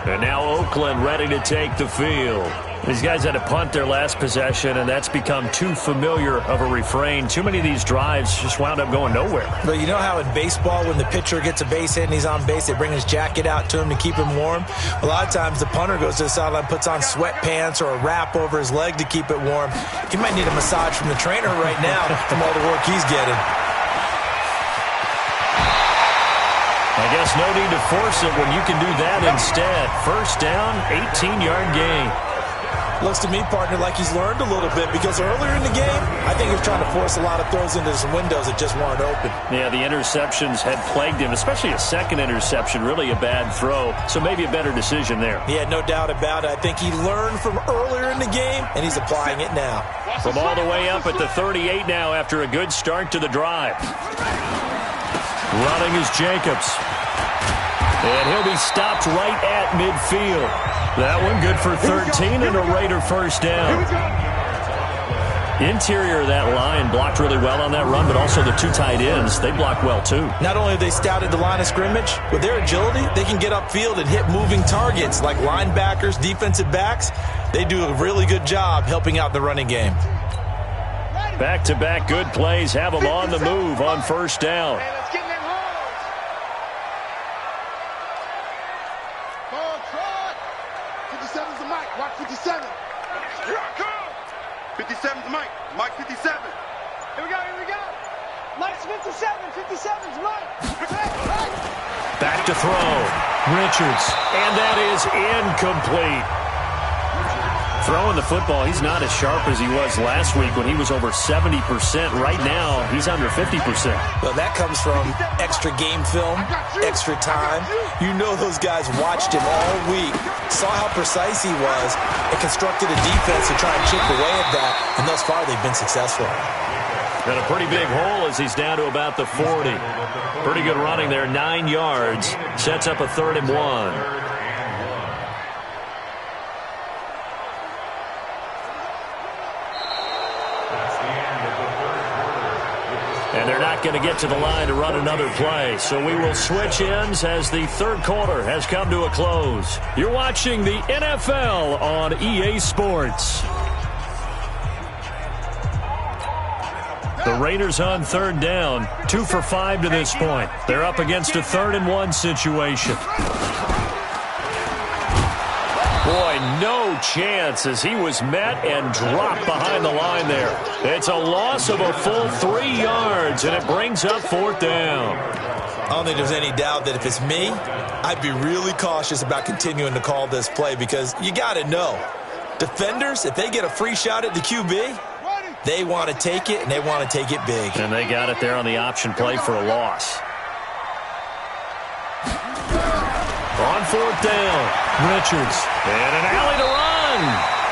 C: And now Oakland ready to take the field. These guys had to punt their last possession, and that's become too familiar of a refrain. Too many of these drives just wound up going nowhere.
D: But you know how in baseball, when the pitcher gets a base hit and he's on base, they bring his jacket out to him to keep him warm? A lot of times the punter goes to the sideline, puts on sweatpants or a wrap over his leg to keep it warm. He might need a massage from the trainer right now from all the work he's getting.
C: I guess no need to force it when you can do that instead. 1st down, 18-yard gain.
D: Looks to me, partner, like he's learned a little bit because earlier in the game, I think he was trying to force a lot of throws into some windows that just weren't open.
C: Yeah, the interceptions had plagued him, especially a 2nd interception, really a bad throw, so maybe a better decision there.
D: Yeah, no doubt about it. I think he learned from earlier in the game, and he's applying it now.
C: From all the way up at the 38 now after a good start to the drive. Running is Jacobs. And he'll be stopped right at midfield. That one good for 13 and a Raider first down. Interior of that line blocked really well on that run, but also the 2 tight ends, they blocked well too.
D: Not only have they scouted the line of scrimmage, with their agility, they can get upfield and hit moving targets like linebackers, defensive backs. They do a really good job helping out the running game.
C: Back-to-back good plays have them on the move on 1st down.
F: 57's Mike. Mike 57. Here we go. Mike's 57. 57's Mike.
C: Back to throw. Richards. And that is incomplete. Throwing the football, he's not as sharp as he was last week when he was over 70%. Right now, he's under 50%.
D: Well, that comes from extra game film, extra time. You know those guys watched him all week, saw how precise he was, and constructed a defense to try and chip away at that, and thus far they've been successful.
C: And a pretty big hole as he's down to about the 40. Pretty good running there, 9 yards. Sets up a 3rd and 1. And they're not going to get to the line to run another play. So we will switch ends as the third quarter has come to a close. You're watching the NFL on EA Sports. The Raiders on third down, 2 for 5 to this point. They're up against a 3rd-and-1 situation. Boy, no chance as he was met and dropped behind the line there. It's a loss of a full 3 yards, and it brings up 4th down.
D: I don't think there's any doubt that if it's me, I'd be really cautious about continuing to call this play because you got to know, defenders, if they get a free shot at the QB, they want to take it, and they want to take it big.
C: And they got it there on the option play for a loss. On 4th down, Richards. And an alley to run.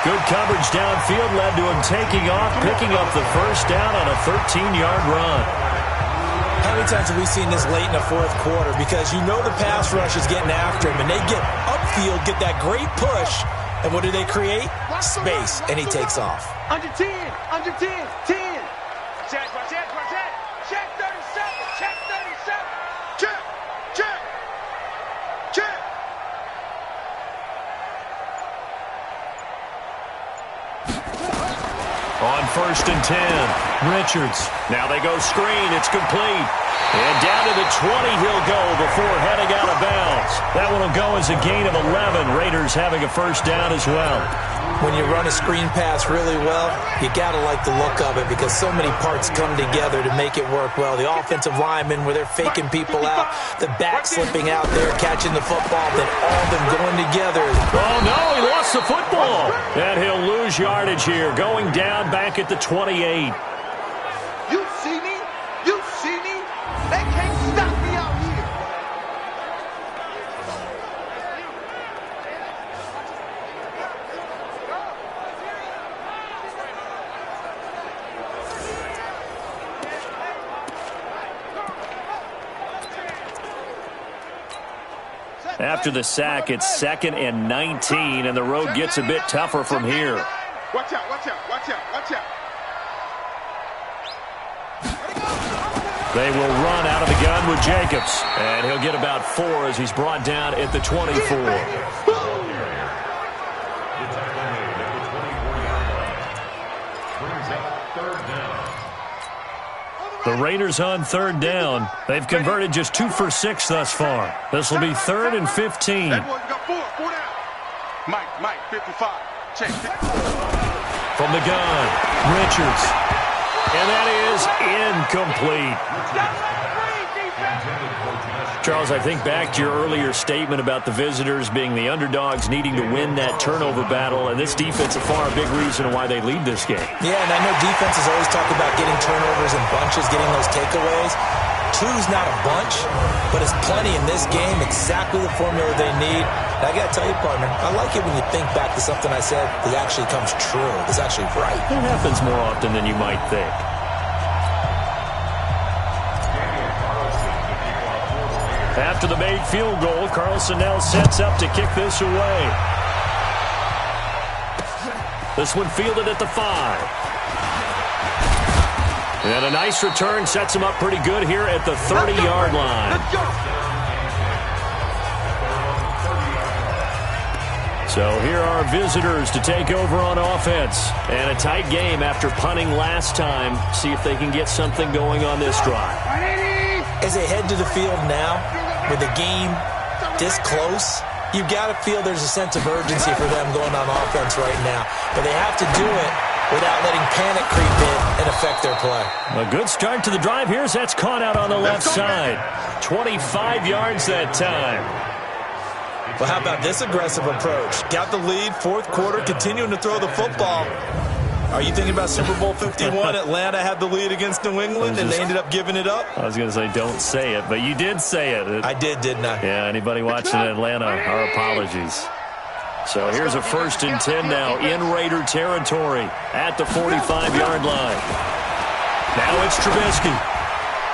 C: Good coverage downfield led to him taking off, picking up the 1st down on a 13-yard run.
D: How many times have we seen this late in the 4th quarter? Because you know the pass rush is getting after him, and they get upfield, get that great push, and what do they create? Space, and he takes off.
F: Under 10, 10. Check, check 37, check 37. Check.
C: On 1st and 10, Richards. Now they go screen. It's complete. And down to the 20 he'll go before heading out of bounds. That one will go as a gain of 11. Raiders having a 1st down as well.
D: When you run a screen pass really well, you got to like the look of it because so many parts come together to make it work well. The offensive linemen where they're faking people out, the back slipping out there, catching the football, then all of them going together.
C: Oh, no, he lost the football. And he'll lose yardage here, going down back at the 28.
F: You see me? They can't stop me out here.
C: After the sack, it's 2nd and 19, and the road gets a bit tougher from here.
F: Watch out.
C: They will run out of the gun with Jacobs, and he'll get about 4 as he's brought down at the 24. The Raiders on 3rd down. They've converted just 2 for 6 thus far. This will be 3rd and 15.
F: Mike, 55. Check.
C: From the gun, Richards. And that is incomplete. Charles, I think back to your earlier statement about the visitors being the underdogs needing to win that turnover battle, and this defense is far a big reason why they lead this game.
D: Yeah, and I know defenses always talk about getting turnovers in bunches, getting those takeaways. 2's not a bunch, but it's plenty in this game, exactly the formula they need. And I got to tell you, partner, I like it when you think back to something I said that actually comes true. It's actually right.
C: It happens more often than you might think. After the made field goal, Carlson now sets up to kick this away. This one fielded at the 5. And a nice return sets him up pretty good here at the 30-yard line. So here are visitors to take over on offense. And a tight game after punting last time. See if they can get something going on this drive.
D: As they head to the field now, with the game this close, you've got to feel there's a sense of urgency for them going on offense right now. But they have to do it without letting panic creep in and affect their play.
C: A good start to the drive here as that's caught out on the left side. 25 yards that time.
D: Well, how about this aggressive approach? Got the lead, 4th quarter, continuing to throw the football. Are you thinking about Super Bowl 51? Atlanta had the lead against New England, and they ended up giving it up?
C: I was going to say don't say it, but you did say it.
D: I did, didn't I?
C: Yeah, anybody watching Atlanta, our apologies. So here's a 1st and 10 now in Raider territory at the 45-yard line. Now it's Trubisky.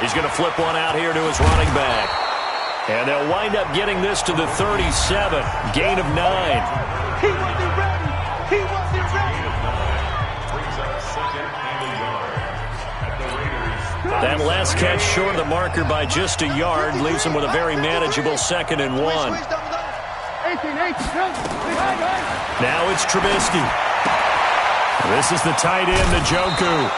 C: He's going to flip one out here to his running back. And they'll wind up getting this to the 37. Gain of 9.
F: He wasn't ready. He wasn't ready.
G: Brings up 2nd and a yard at the Raiders'
C: That last catch short of the marker by just a yard leaves him with a very manageable 2nd and 1. Now it's Trubisky. This is the tight end, Njoku.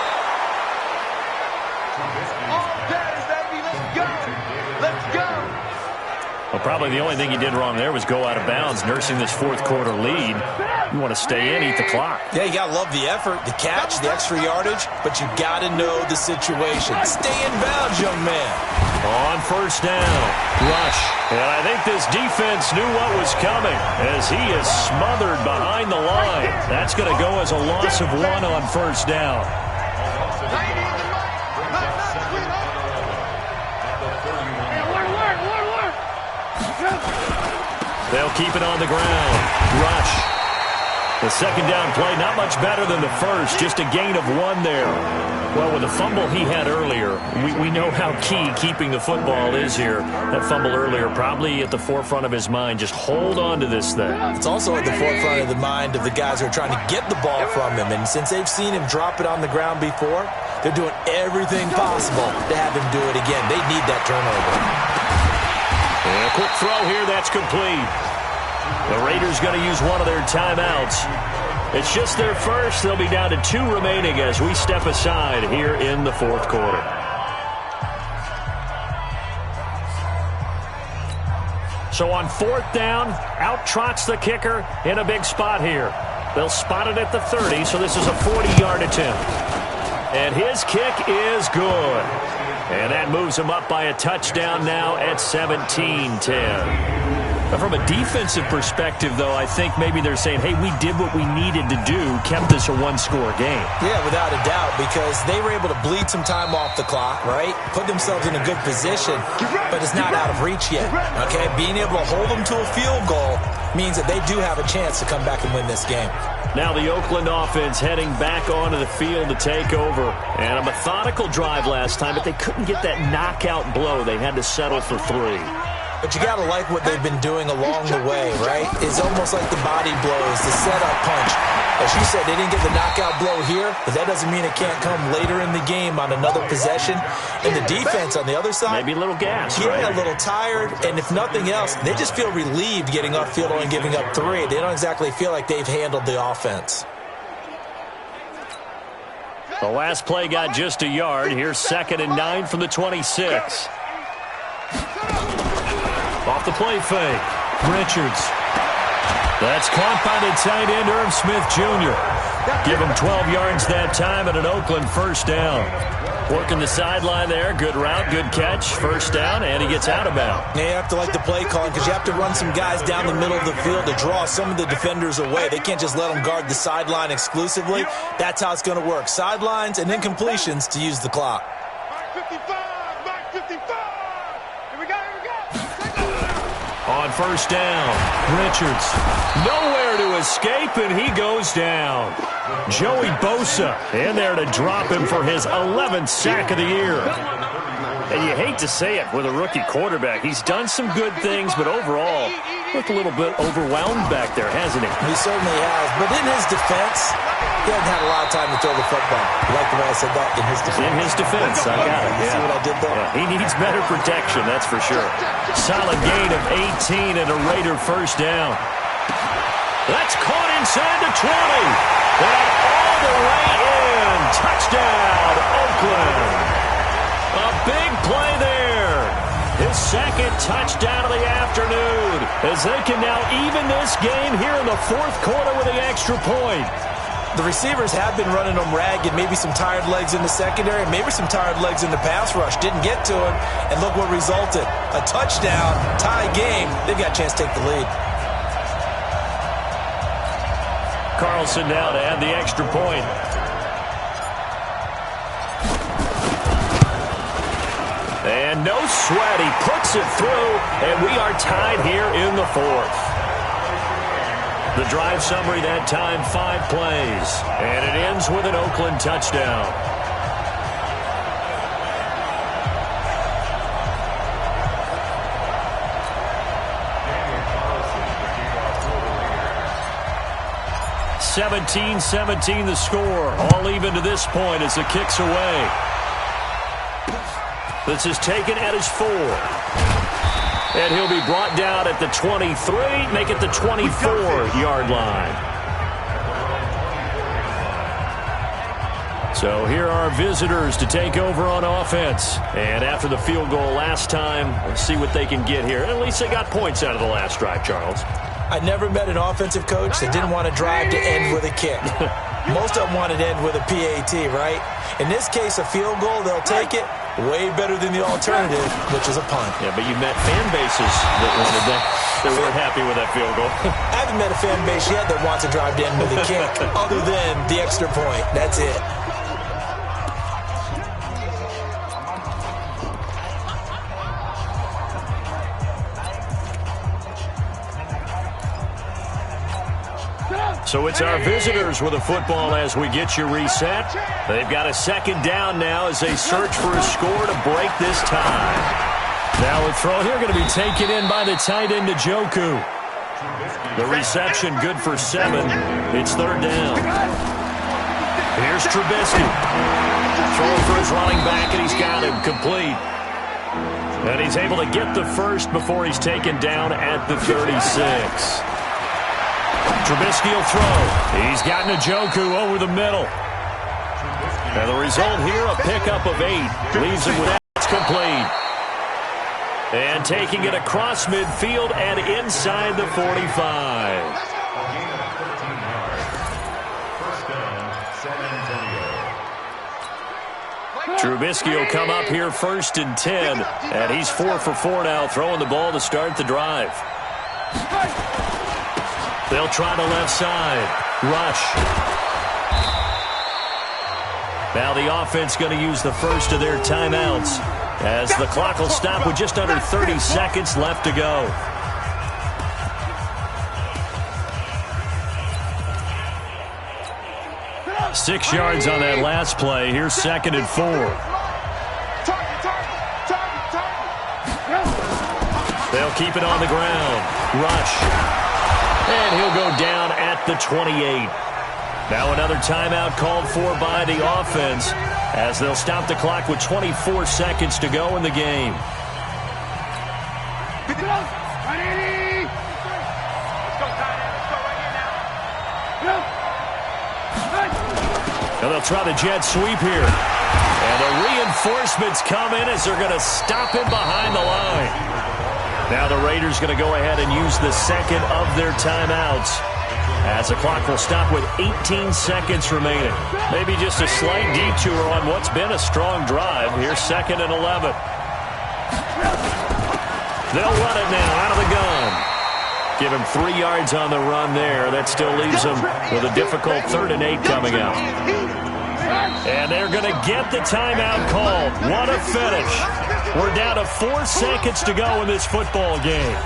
C: Well, probably the only thing he did wrong there was go out of bounds, nursing this fourth-quarter lead. You want to stay in, eat the clock.
D: Yeah, you got to love the effort, the catch, the extra yardage, but you got to know the situation. Stay in bounds, young man.
C: On first down, rush. And I think this defense knew what was coming as he is smothered behind the line. That's going to go as a loss of 1 on first down. They'll keep it on the ground. Rush. The second down play, not much better than the first, just a gain of 1 there. Well, with the fumble he had earlier, we know how key keeping the football is here. That fumble earlier probably at the forefront of his mind. Just hold on to this thing.
D: It's also at the forefront of the mind of the guys who are trying to get the ball from him. And since they've seen him drop it on the ground before, they're doing everything possible to have him do it again. They need that turnover.
C: And a quick throw here, that's complete. The Raiders going to use one of their timeouts. It's just their first. They'll be down to 2 remaining as we step aside here in the fourth quarter. So on fourth down, out trots the kicker in a big spot here. They'll spot it at the 30, so this is a 40-yard attempt. And his kick is good. And that moves him up by a touchdown now at 17-10. From a defensive perspective, though, I think maybe they're saying, hey, we did what we needed to do, kept this a 1-score game.
D: Yeah, without a doubt, because they were able to bleed some time off the clock, right? Put themselves in a good position, but it's not out of reach yet, okay? Being able to hold them to a field goal means that they do have a chance to come back and win this game.
C: Now the Oakland offense heading back onto the field to take over. And a methodical drive last time, but they couldn't get that knockout blow. They had to settle for 3.
D: But you got to like what they've been doing along the way, right? It's almost like the body blows, the setup punch. As you said, they didn't get the knockout blow here, but that doesn't mean it can't come later in the game on another possession. And the defense on the other side,
C: maybe a little gas,
D: yeah,
C: right?
D: A little tired. And if nothing else, they just feel relieved getting upfield and giving up 3. They don't exactly feel like they've handled the offense.
C: The last play got just a yard. Here's 2nd and 9 from the 26. Off the play fake. Richards. That's caught by the tight end, Irv Smith Jr. Give him 12 yards that time and an Oakland first down. Working the sideline there. Good route, good catch. First down, and he gets out of bounds.
D: Yeah, you have to like the play calling because you have to run some guys down the middle of the field to draw some of the defenders away. They can't just let them guard the sideline exclusively. That's how it's going to work. Sidelines and then completions to use the clock.
F: Mark 55! Mark 55! Here we go, here we go!
C: On first down, Richards. Nowhere to escape, and he goes down. Joey Bosa in there to drop him for his 11th sack of the year. And you hate to say it with a rookie quarterback. He's done some good things, but overall, looked a little bit overwhelmed back there, hasn't he?
D: He certainly has. But in his defense, he hasn't had a lot of time to throw the football. You like the way I said that? In his defense.
C: In his defense, I got it.
D: See what I did there?
C: Yeah, he needs better protection, that's for sure. Solid gain of 18 and a Raider first down. That's caught inside the 20. And all the way in. Touchdown, Oakland. A big play there. His second touchdown of the afternoon as they can now even this game here in the fourth quarter with the extra point.
D: The receivers have been running them ragged. Maybe some tired legs in the secondary, maybe some tired legs in the pass rush. Didn't get to him, and look what resulted. A touchdown, tie game. They've got a chance to take the lead.
C: Carlson now to add the extra point. And no sweat. He puts it through, and we are tied here in the fourth. The drive summary that time, 5 plays. And it ends with an Oakland touchdown. (17-17) the score. All even to this point as the kick's away. This is taken at his 4. And he'll be brought down at the 23, make it the 24-yard line. So here are our visitors to take over on offense. And after the field goal last time, let's see what they can get here. At least they got points out of the last drive, Charles.
D: I never met an offensive coach that didn't want to drive to end with a kick. Most of them wanted to end with a PAT, right? In this case, a field goal, they'll take it. Way better than the alternative, which is a punt.
C: Yeah, but you met fan bases that wanted that. They weren't happy with that field goal.
D: I haven't met a fan base yet that wants to drive to end with a kick, other than the extra point. That's it.
C: So it's our visitors with the football as we get you reset. They've got a second down now as they search for a score to break this tie. Now a throw here going to be taken in by the tight end, Njoku. The reception good for 7. It's third down. Here's Trubisky. Throwing for his running back, and he's got him complete. And he's able to get the first before he's taken down at the 36. Trubisky will throw. He's got Njoku over the middle. And the result here, a pickup of 8. Leaves him with that. It's complete. And taking it across midfield and inside the 45. Trubisky will come up here 1st and 10. And he's 4 for 4 now, throwing the ball to start the drive. They'll try the left side. Rush. Now the offense going to use the first of their timeouts as the clock will stop with just under 30 seconds left to go. Six yards on that last play. Here's 2nd and 4. They'll keep it on the ground. Rush. And he'll go down at the 28. Now another timeout called for by the offense as they'll stop the clock with 24 seconds to go in the game. Now they'll try the jet sweep here. And the reinforcements come in as they're going to stop him behind the line. Now the Raiders going to go ahead and use the second of their timeouts as the clock will stop with 18 seconds remaining. Maybe just a slight detour on what's been a strong drive. Here's 2nd and 11. They'll run it now out of the gun. Give him 3 yards on the run there. That still leaves him with a difficult 3rd and 8 coming out. And they're going to get the timeout called. What a finish. We're down to 4 seconds to go in this football game.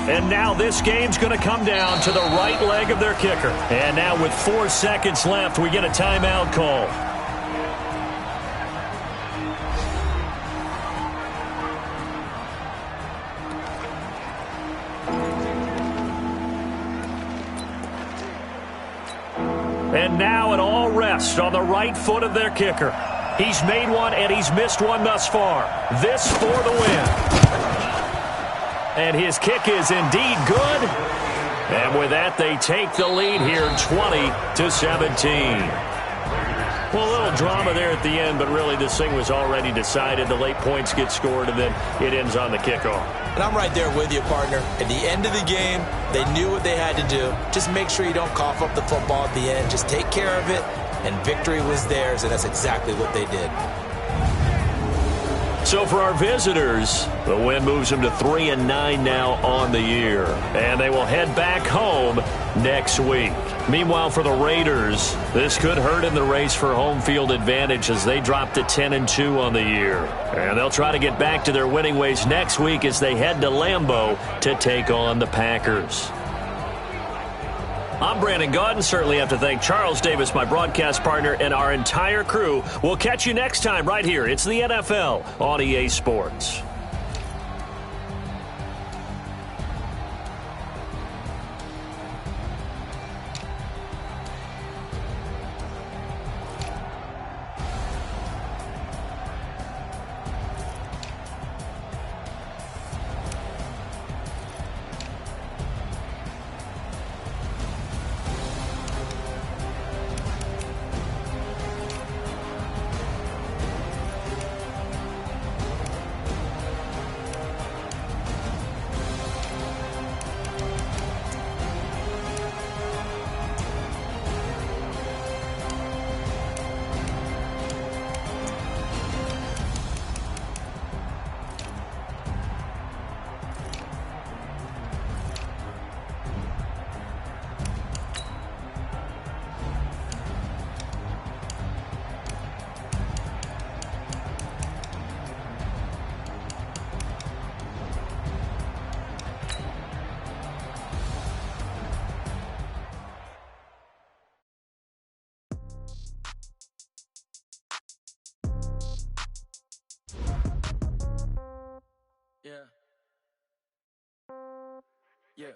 C: And now this game's going to come down to the right leg of their kicker. And now with 4 seconds left, we get a timeout call. And now it all rests on the right foot of their kicker. He's made one and he's missed one thus far. This for the win. And his kick is indeed good. And with that, they take the lead here 20-17. Well, a little drama there at the end, but really this thing was already decided. The late points get scored, and then it ends on the kickoff.
D: And I'm right there with you, partner. At the end of the game, they knew what they had to do. Just make sure you don't cough up the football at the end. Just take care of it, and victory was theirs, and that's exactly what they did.
C: So for our visitors, the win moves them to 3-9 now on the year. And they will head back home next week. Meanwhile, for the Raiders, this could hurt in the race for home field advantage as they drop to 10-2 on the year. And they'll try to get back to their winning ways next week as they head to Lambeau to take on the Packers. I'm Brandon Gaudin. Certainly have to thank Charles Davis, my broadcast partner, and our entire crew. We'll catch you next time right here. It's the NFL on EA Sports.
G: Yeah. Yeah.